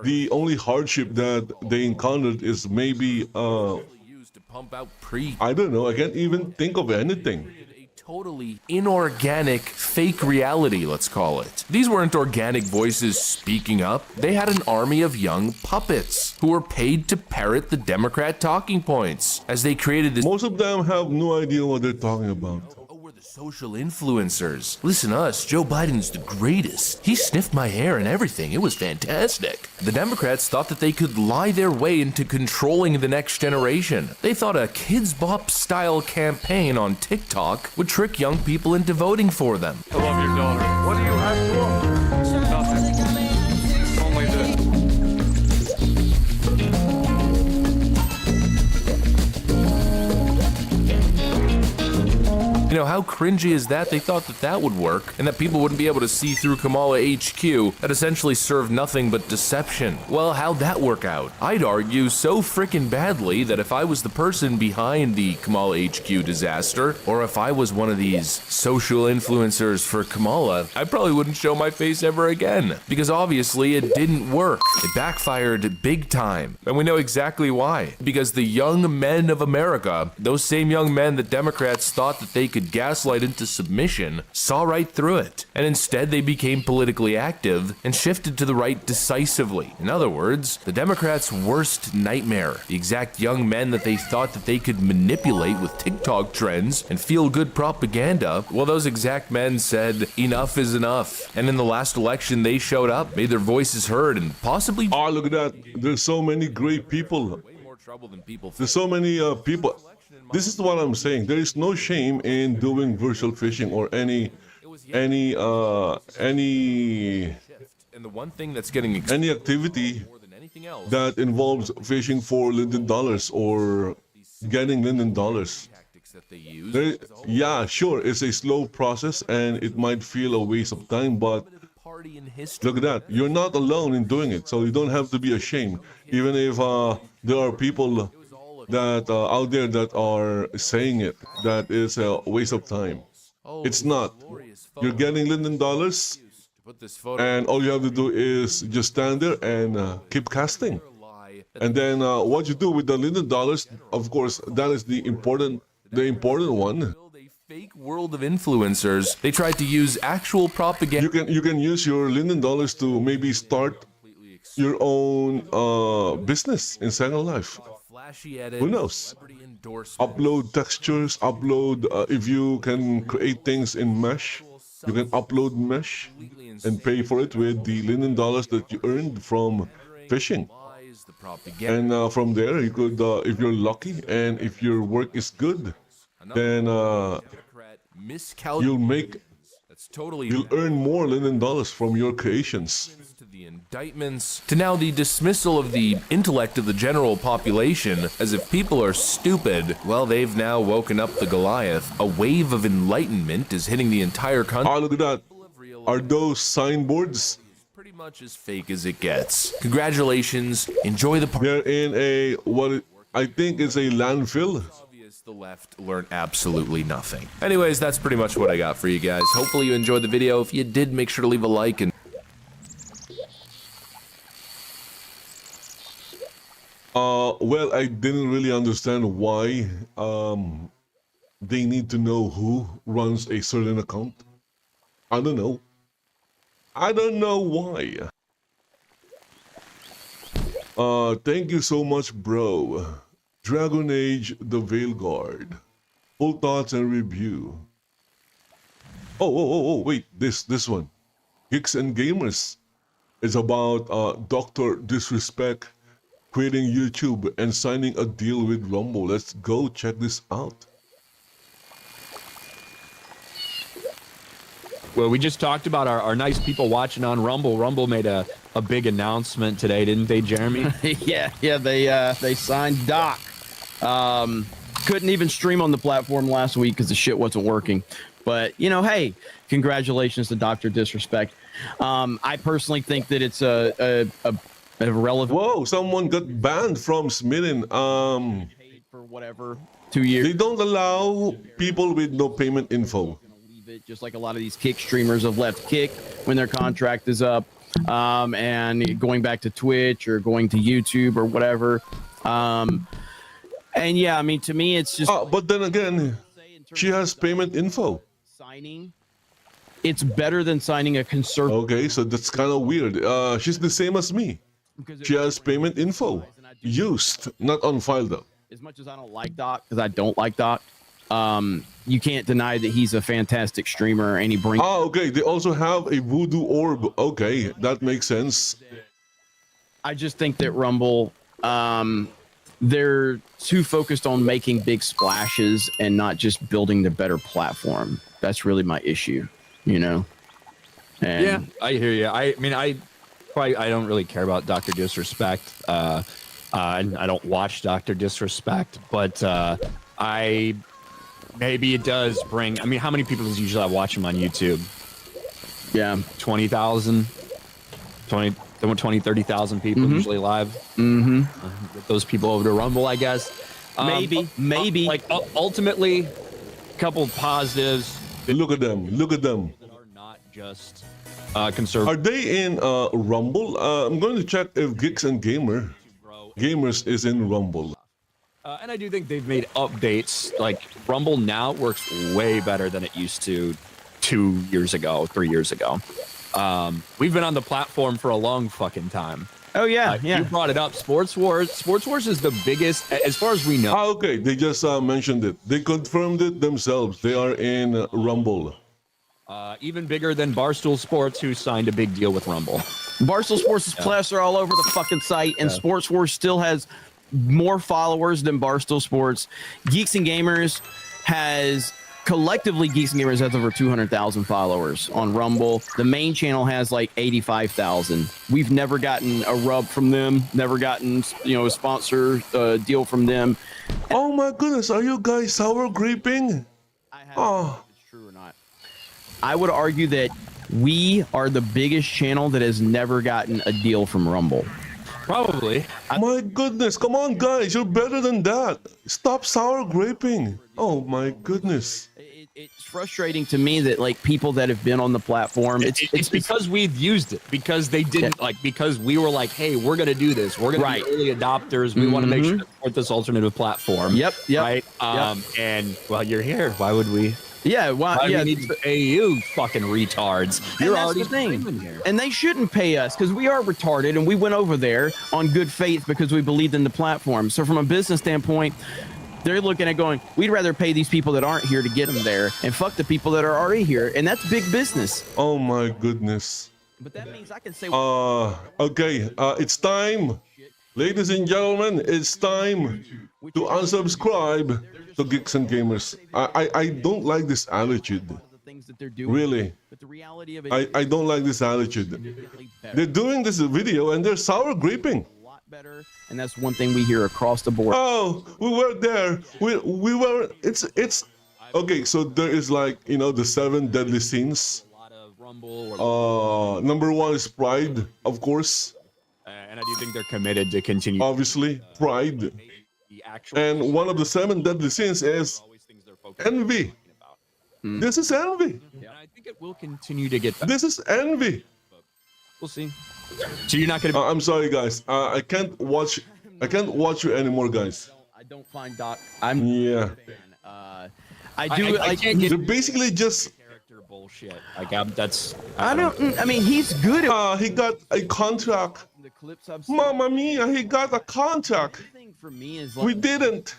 the only hardship that they encountered is maybe I don't know, I can't even think of anything. Totally inorganic fake reality, let's call it. These weren't organic voices speaking up. They had an army of young puppets who were paid to parrot the Democrat talking points as they created this. Most of them have no idea what they're talking about. Social influencers. Listen to us, Joe Biden's the greatest. He sniffed my hair and everything. It was fantastic. The Democrats thought that they could lie their way into controlling the next generation. They thought a Kids Bop style campaign on TikTok would trick young people into voting for them. I love your daughter. What do you have to offer? Nothing. Only this. You know, how cringy is that? They thought that that would work, and that people wouldn't be able to see through Kamala HQ that essentially served nothing but deception. Well, how'd that work out? I'd argue so frickin' badly that if I was the person behind the Kamala HQ disaster, or if I was one of these social influencers for Kamala, I probably wouldn't show my face ever again. Because obviously it didn't work. It backfired big time. And we know exactly why. Because the young men of America, those same young men that Democrats thought that they could gaslight into submission, saw right through it, and instead they became politically active and shifted to the right decisively. In other words, the Democrats' worst nightmare, the exact young men that they thought that they could manipulate with TikTok trends and feel-good propaganda, well, those exact men said enough is enough, and in the last election they showed up, made their voices heard, and possibly— Oh, look at that, there's so many great people. There's so many people. This is what I'm saying. There is no shame in doing virtual fishing or any and the one thing that's getting any activity that involves fishing for Linden dollars or getting Linden dollars. Yeah, sure, it's a slow process and it might feel a waste of time, but look at that. You're not alone in doing it, so you don't have to be ashamed. Even if there are people that out there that are saying it, that is a waste of time. It's not. You're getting Linden dollars, and all you have to do is just stand there and keep casting. And then what you do with the Linden dollars, of course, that is the important one. Fake world of influencers. They tried to use actual propaganda. You can use your Linden dollars to maybe start your own business in Second Life. Who knows? Upload textures, if you can create things in Mesh, you can upload Mesh and pay for it with the Linden dollars that you earned from fishing. And from there, you could, if you're lucky and if your work is good, then you'll earn more Linden dollars from your creations. The indictments, to now the dismissal of the intellect of the general population, as if people are stupid. Well, they've now woken up the Goliath. A wave of enlightenment is hitting the entire country. Oh, look at that. Are those signboards? Pretty much as fake as it gets. Congratulations. Enjoy the party. They're in a I think is a landfill. The left learned absolutely nothing. Anyways, that's pretty much what I got for you guys. Hopefully you enjoyed the video. If you did, make sure to leave a like and well, I didn't really understand why they need to know who runs a certain account. I don't know. I don't know why. Thank you so much, bro. Dragon Age The Veil Guard. Full thoughts and review. Oh, wait, this one. Geeks and Gamers is about Dr. Disrespect quitting YouTube and signing a deal with Rumble. Let's go check this out. Well, we just talked about our nice people watching on Rumble. Rumble made a big announcement today, didn't they, Jeremy? yeah, they signed Doc. Couldn't even stream on the platform last week because the shit wasn't working. But, you know, hey, congratulations to Dr. Disrespect. I personally think that it's a relevant. Whoa, someone got banned from Smitten. For whatever, 2 years. They don't allow people with no payment info. Just like a lot of these Kick streamers have left Kick when their contract is up, and going back to Twitch or going to YouTube or whatever. And yeah, I mean, to me, it's just. But then again, she has payment info. Signing. It's better than signing a conservative. Okay, so that's kind of weird. She's the same as me. She has payment info. Used, not on file though. As much as I don't like Doc, because I don't like Doc, you can't deny that he's a fantastic streamer and he brings. Okay. They also have a voodoo orb. Okay, that makes sense. I just think that Rumble, they're too focused on making big splashes and not just building the better platform. That's really my issue, you know? And yeah, I hear you. I mean, I don't really care about Dr. Disrespect. And I don't watch Dr. Disrespect, but maybe it does bring. I mean, how many people does usually watch him on YouTube? Yeah, 20,000, 30,000 people usually live. Mm-hmm. Get those people over to Rumble, I guess. Maybe. Like ultimately, a couple of positives. Look at them. Look at them. That are not just conservative. Are they in Rumble? I'm going to check if Geeks and Gamers is in Rumble. And I do think they've made updates. Like Rumble now works way better than it used to 2 years ago, 3 years ago. We've been on the platform for a long fucking time. Oh yeah, You brought it up. Sports Wars. Sports Wars is the biggest, as far as we know. Okay. They just mentioned it. They confirmed it themselves. They are in Rumble. Even bigger than Barstool Sports, who signed a big deal with Rumble. Barstool Sports is plastered all over the fucking site, and Sports Wars still has more followers than Barstool Sports. Geeks and Gamers has collectively Geeks and Gamers has over 200,000 followers on Rumble. The main channel has like 85,000. We've never gotten a rub from them. Never gotten a sponsor deal from them. Oh my goodness, are you guys sour graping? Oh, if it's true or not. I would argue that we are the biggest channel that has never gotten a deal from Rumble. Probably. My goodness, come on guys, you're better than that. Stop sour graping. Oh my goodness. It's frustrating to me that like people that have been on the platform, it's because we've used it, because they didn't because we were like, hey, we're gonna do this, we're gonna be early adopters, we want to make sure to support this alternative platform. Yep. Right. And well, you're here, why would we? Yeah, why do we need to pay you fucking retards? You're already streaming here. And they shouldn't pay us because we are retarded and we went over there on good faith because we believed in the platform. So from a business standpoint, they're looking at going, we'd rather pay these people that aren't here to get them there and fuck the people that are already here. And that's big business. Oh my goodness. But that means I can say okay, it's time. Ladies and gentlemen, it's time to unsubscribe to Geeks and Gamers. I don't like this attitude. Really. I don't like this attitude. They're doing this video and they're sour graping. Better, and that's one thing we hear across the board. Oh, we were there. We were. It's okay. So there is like the 7 deadly sins. Rumble or number one is Pride, of course. and I do think they're committed to continue. Obviously, Pride. The actual And one of the 7 deadly sins is envy. This is envy. and I think it will continue to get better. This is envy. We'll see. So you're not gonna. I'm sorry, guys. I can't watch. I can't watch you anymore, guys. I don't find Doc. I'm Yeah. I do. I like, can't get They're basically just. character bullshit. Like that's. I don't. I mean, he's good at He got a contract. the clips I've seen. Mamma mia! He got a contract. The thing for me is like We didn't.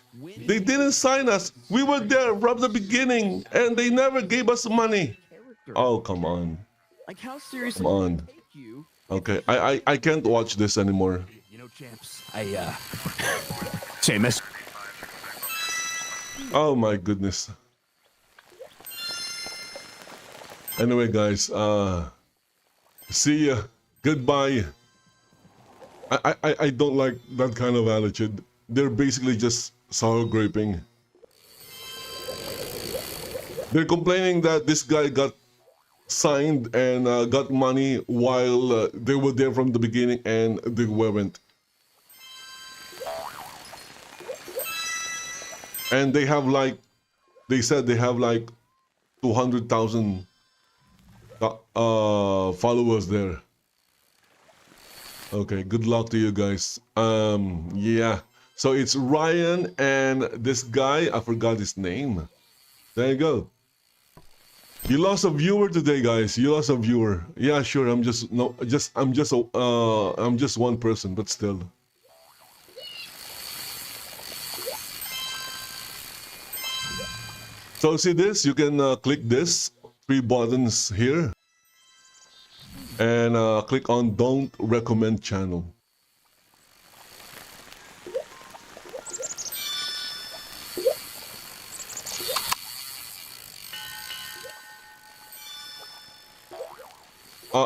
They didn't sign us. We were there from the beginning, and they never gave us money. Oh, come on. like how seriously Come on. do they take you? Okay, I can't watch this anymore. You know, champs. Seamus. Oh my goodness. Anyway, guys, see ya. Goodbye. I don't like that kind of attitude. They're basically just sour graping. They're complaining that this guy got signed and got money while they were there from the beginning and they weren't. And they have like, they said they have like 200,000 followers there. Okay, good luck to you guys. Yeah. So it's Ryan and this guy, I forgot his name. There you go. You lost a viewer today, guys. You lost a viewer. Yeah, sure. I'm just one person, but still. So see this? You can click this 3 buttons here, and click on Don't Recommend Channel.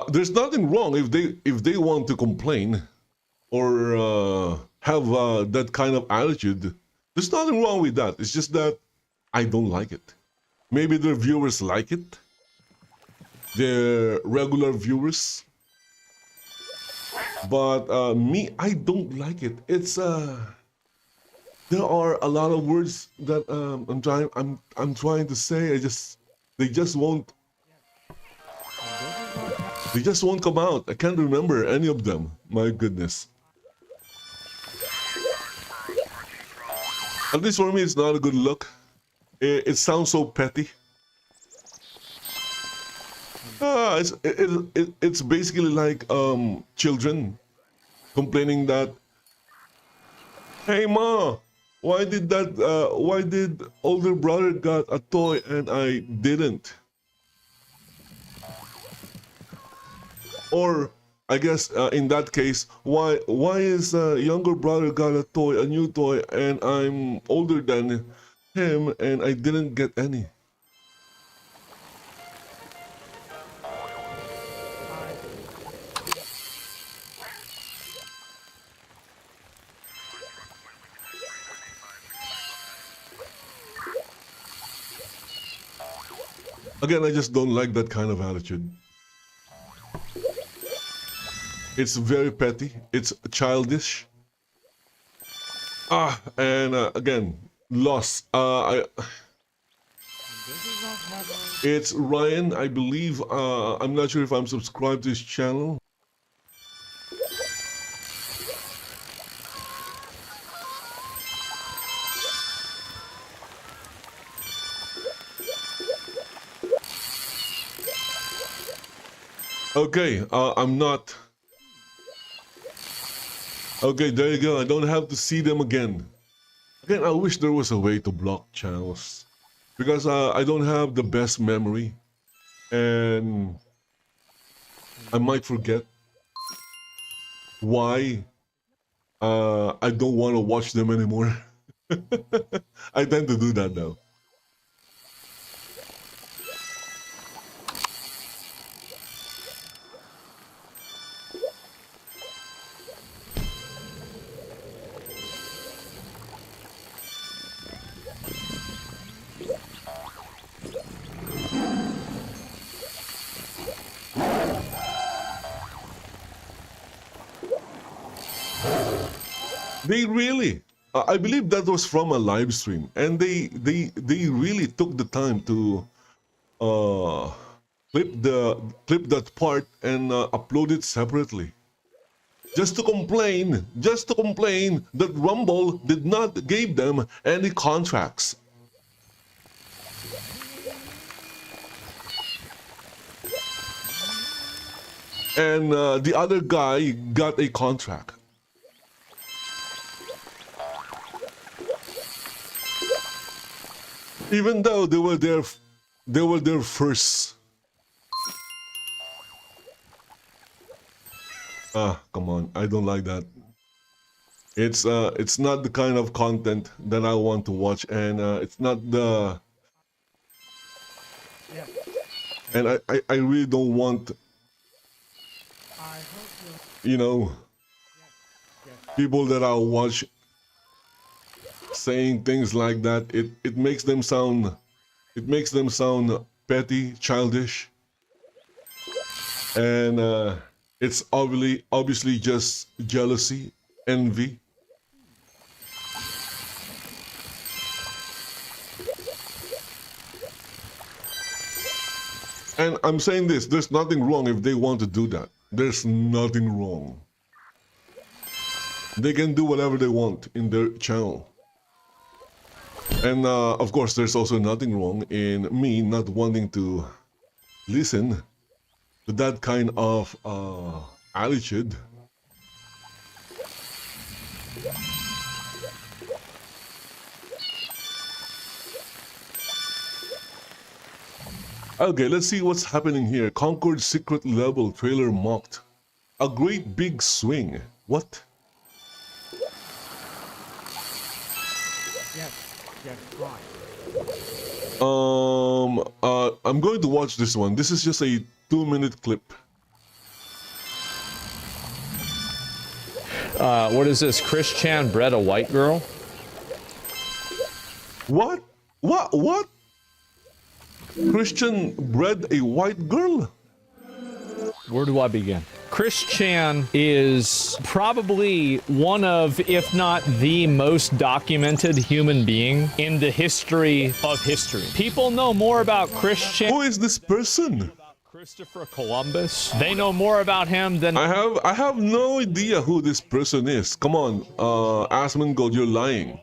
There's nothing wrong if they want to complain or have that kind of attitude. There's nothing wrong with that. It's just that I don't like it. Maybe their viewers like it. They're regular viewers. But me, I don't like it. It's there are a lot of words that I'm trying to say. They just won't come out. I can't remember any of them. My goodness. At least for me, it's not a good look. It sounds so petty. It's basically like children complaining that, hey ma, why did older brother got a toy and I didn't? Or I guess in that case, why is younger brother got a new toy, and I'm older than him and I didn't get any? Again, I just don't like that kind of attitude. It's very petty. It's childish. And again, loss. It's Ryan, I believe. I'm not sure if I'm subscribed to his channel. Okay, I'm not. Okay, there you go. I don't have to see them again. Again, I wish there was a way to block channels, because I don't have the best memory, and I might forget why I don't want to watch them anymore. I tend to do that now. They really, I believe that was from a live stream, and they really took the time to clip that part and upload it separately. Just to complain that Rumble did not give them any contracts. And the other guy got a contract. Even though they were there first. Come on, I don't like that. It's not the kind of content that I want to watch, and it's not the. And I really don't want, you know, people that I watch saying things like that. It makes them sound petty, childish, and it's obviously just jealousy, envy. And I'm saying this, there's nothing wrong if they want to do that. There's nothing wrong. They can do whatever they want in their channel. And of course, there's also nothing wrong in me not wanting to listen to that kind of attitude. Okay, let's see what's happening here. Concord secret level trailer mocked. A great big swing. What? I'm going to watch this one. This is just a 2-minute clip. What is this? Chris Chan bred a white girl? What? What? Christian bred a white girl? Where do I begin? Chris Chan is probably one of, if not the most documented human being in the history of history. People know more about Chris Chan. Who is this person? Christopher Columbus. They know more about him than I have no idea who this person is. Come on, Asmongold, you're lying.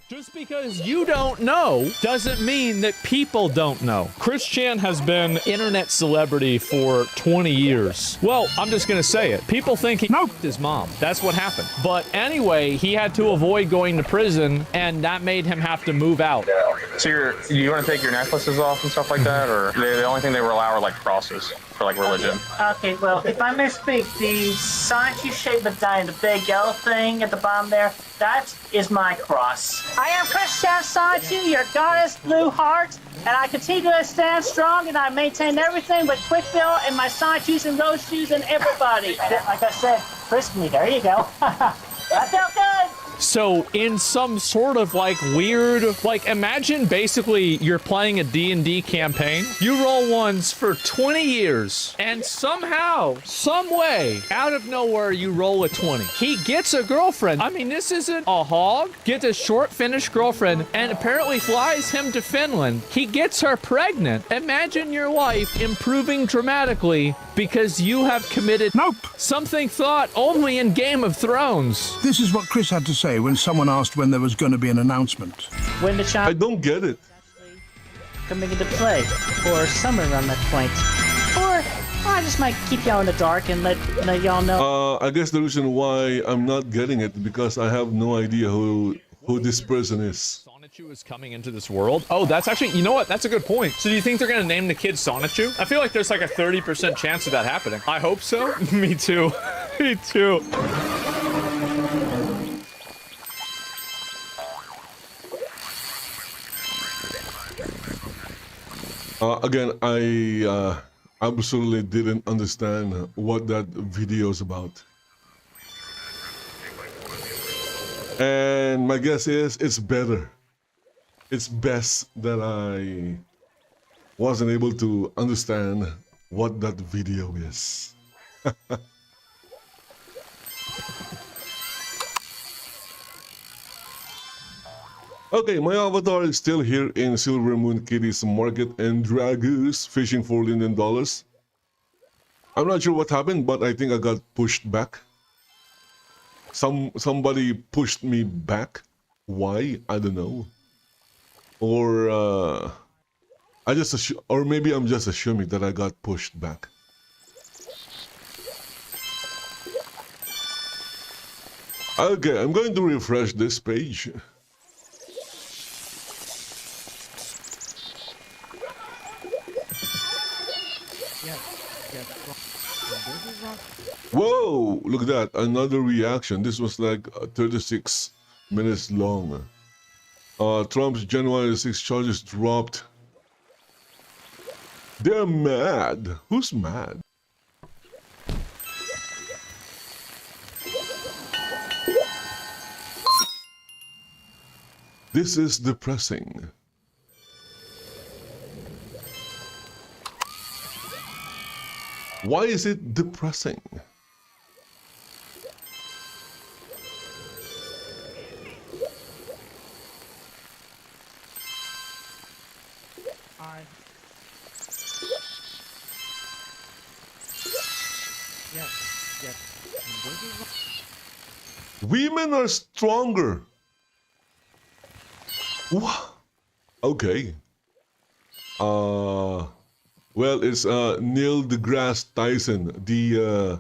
Just because you don't know doesn't mean that people don't know. Chris Chan has been internet celebrity for 20 years. Well, I'm just going to say it. People think he f***ed his mom. That's what happened. But anyway, he had to avoid going to prison, and that made him have to move out. So you want to take your necklaces off and stuff like that, or the only thing they were allowed were like crosses for like religion? Okay, well, if I may speak, the Sonichu-shaped medallion, the big yellow thing at the bottom there, that is my cross. I am Christian Sonichu, your goddess blue heart, and I continue to stand strong, and I maintain everything with Quickbill and my Sonichus and Rose shoes and everybody. Like I said, frisk me, there you go. That felt good. So in some sort of like weird, like imagine basically you're playing a D&D campaign. You roll ones for 20 years and somehow, some way, out of nowhere, you roll a 20. He gets a girlfriend. I mean, this isn't a hog. Gets a short Finnish girlfriend and apparently flies him to Finland. He gets her pregnant. Imagine your life improving dramatically because you have committed something thought only in Game of Thrones. This is what Chris had to say when someone asked when there was going to be an announcement. When the child I don't get it. Coming into play, or somewhere around that point. Or I just might keep y'all in the dark and let y'all know. I guess the reason why I'm not getting it because I have no idea who this person is. Sonichu is coming into this world. Oh, that's actually, you know what? That's a good point. So do you think they're going to name the kid Sonichu? I feel like there's like a 30% chance of that happening. I hope so. Me too. Me too. Again, I absolutely didn't understand what that video is about. And my guess is it's better. It's best that I wasn't able to understand what that video is. Okay, my avatar is still here in Silver Moon Kitty's Market and Dragoos fishing for Linden dollars. I'm not sure what happened, but I think I got pushed back. Somebody pushed me back. Why? I don't know. Or or maybe I'm just assuming that I got pushed back. Okay, I'm going to refresh this page. Whoa, look at that, another reaction. This was like 36 minutes long. Trump's January 6 charges dropped. They're mad. Who's mad? This is depressing. Why is it depressing? Women are stronger. Okay. Well, it's Neil deGrasse Tyson, the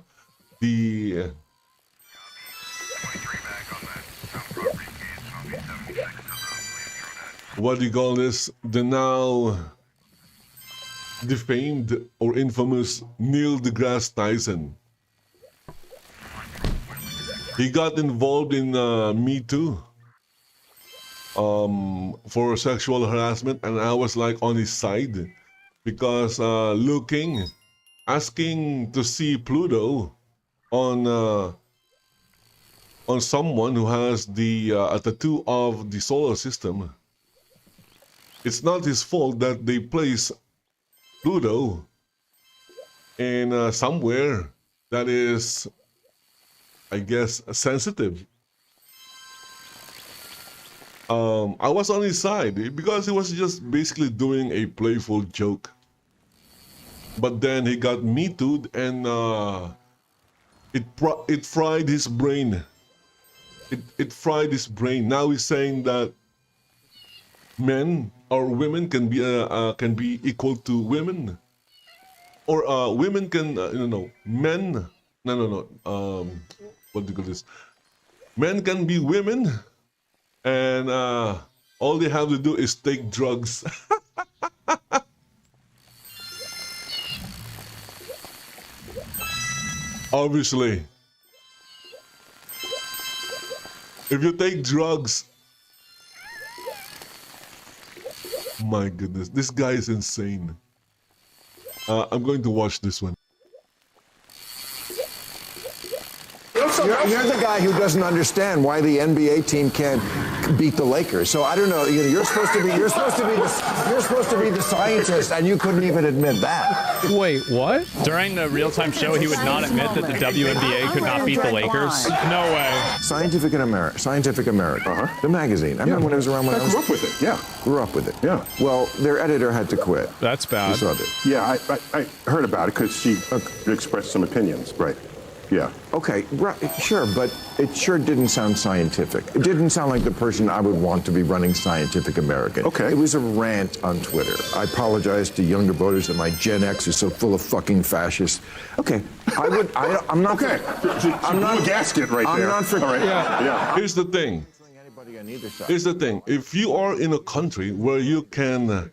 what do you call this? The now defamed or infamous Neil deGrasse Tyson. He got involved in Me Too for sexual harassment, and I was like on his side because asking to see Pluto on someone who has a tattoo of the solar system. It's not his fault that they place Pluto in somewhere that is, I guess, sensitive. I was on his side because he was just basically doing a playful joke. But then he got Me Too'd, and it fried his brain. It fried his brain. Now he's saying that men or women can be equal to women, or women can men. No. What do you call this? Men can be women, and all they have to do is take drugs. Obviously, if you take drugs, my goodness, this guy is insane. I'm going to watch this one. You're the guy who doesn't understand why the NBA team can't beat the Lakers. So I don't know. You're supposed to be the scientist, and you couldn't even admit that. Wait, what? During the real-time show, he would not admit that the WNBA could not beat the Lakers. No way. Scientific America. The magazine. I remember when it was around when I grew up with it. Yeah. Grew up with it. Yeah. Well, their editor had to quit. That's bad. You saw that. Yeah, I heard about it because she expressed some opinions. Right. Yeah. Okay, right, sure, but it sure didn't sound scientific. It didn't sound like the person I would want to be running Scientific American. Okay. It was a rant on Twitter. I apologize to younger voters that my Gen X is so full of fucking fascists. Okay, I'm not. Okay. I'm not a gasket right there. I'm not for. All right. Yeah. Here's the thing. Here's the thing. If you are in a country where you can,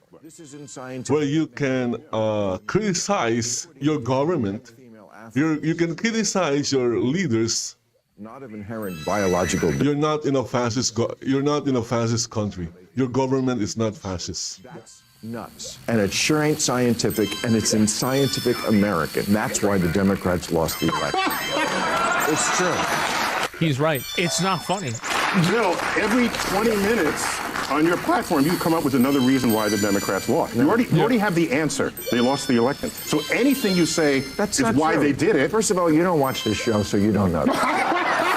criticize your government. You can criticize your leaders. Not of inherent biological. You're not in a fascist. You're not in a fascist country. Your government is not fascist. That's nuts. And it sure ain't scientific, and it's in Scientific American. That's why the Democrats lost the election. It's true. He's right. It's not funny. Bill, every 20 minutes on your platform, you come up with another reason why the Democrats lost. You already have the answer. They lost the election. So anything you say is why they did it. First of all, you don't watch this show, so you don't know.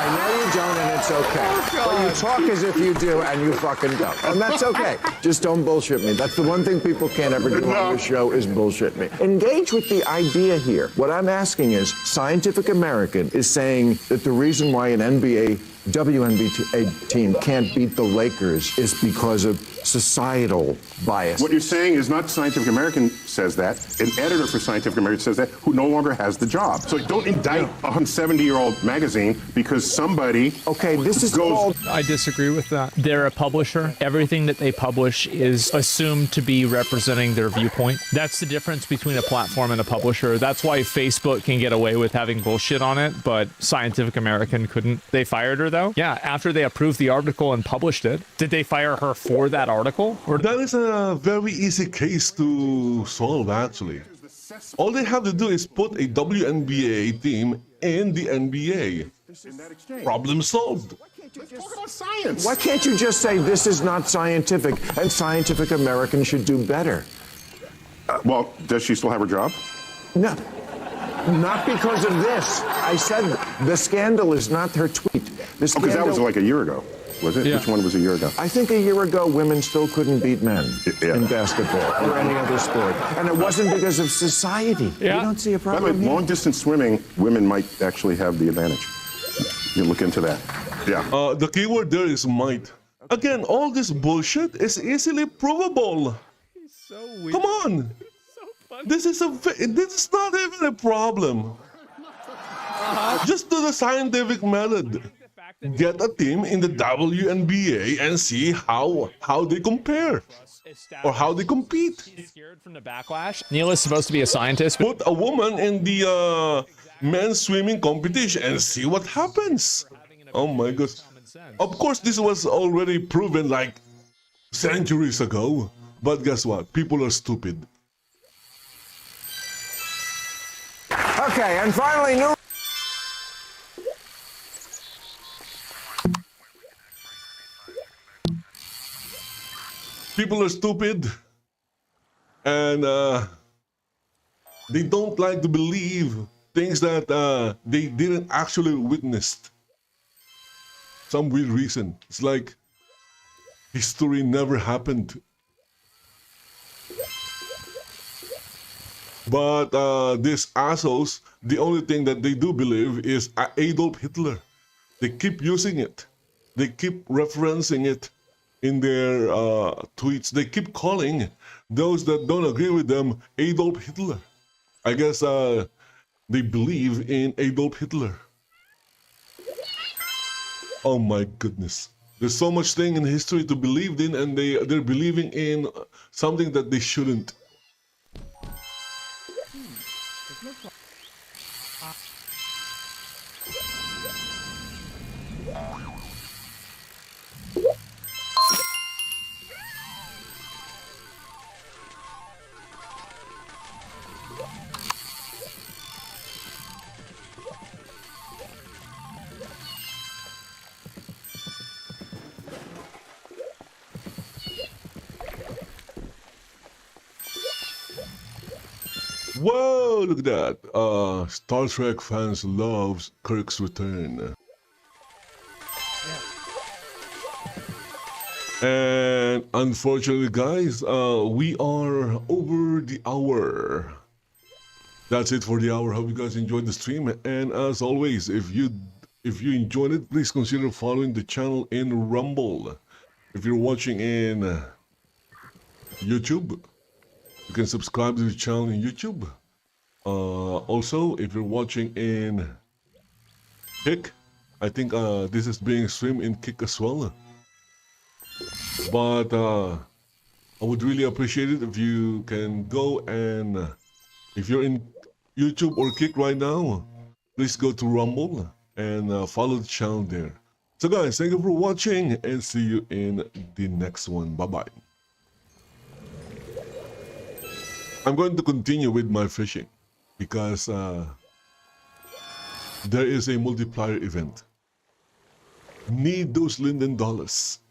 I know you don't, and it's okay. But you talk as if you do, and you fucking don't. And that's okay. Just don't bullshit me. That's the one thing people can't ever do on this show is bullshit me. Engage with the idea here. What I'm asking is, Scientific American is saying that the reason why an WNBA team can't beat the Lakers is because of societal bias. What you're saying is not Scientific American says that. An editor for Scientific American says that, who no longer has the job. So don't indict a 170-year-old magazine because somebody. Okay, this is called. I disagree with that. They're a publisher. Everything that they publish is assumed to be representing their viewpoint. That's the difference between a platform and a publisher. That's why Facebook can get away with having bullshit on it, but Scientific American couldn't. They fired her, though? Yeah, after they approved the article and published it. Did they fire her for that article? Or that is a very easy case to solve, actually. All they have to do is put a WNBA team in the NBA. Problem solved. Talk about science. Why can't you just say this is not scientific and Scientific American should do better? Well, does she still have her job? No. Not because of this. I said the scandal is not her tweet. The scandal, because that was like a year ago, was it? Yeah. Which one was a year ago? I think a year ago, women still couldn't beat men in basketball or any other sport. And it wasn't because of society. Yeah. You don't see a By the problem way, here? long-distance swimming, women might actually have the advantage. You look into that. Yeah. The keyword there is might. Again, all this bullshit is easily provable. So weird. Come on. This is not even a problem. Just do the scientific method. Get a team in the WNBA and see how they compare or how they compete. Scared from the backlash? Neil is supposed to be a scientist. Put a woman in the men's swimming competition and see what happens. Oh my God. Of course, this was already proven like centuries ago. But guess what? People are stupid. Okay, and finally, new. People are stupid, and they don't like to believe things that they didn't actually witness. Some weird reason. It's like history never happened. But these assholes, the only thing that they do believe is Adolf Hitler. They keep using it. They keep referencing it in their tweets. They keep calling those that don't agree with them Adolf Hitler. I guess they believe in Adolf Hitler. Oh my goodness. There's so much thing in history to believe in, and they're believing in something that they shouldn't. Whoa, look at that. Star Trek fans love Kirk's return. And unfortunately, guys, we are over the hour. That's it for the hour. Hope you guys enjoyed the stream. And as always, if you enjoyed it, please consider following the channel in Rumble. If you're watching in YouTube, you can subscribe to the channel in YouTube. Also, if you're watching in Geek, I think this is being streamed in Geek as well. But I would really appreciate it if you can go and if you're in YouTube or Geek right now, please go to Rumble and follow the channel there. So guys, thank you for watching and see you in the next one. Bye-bye. I'm going to continue with my fishing because there is a multiplier event. Need those Linden dollars.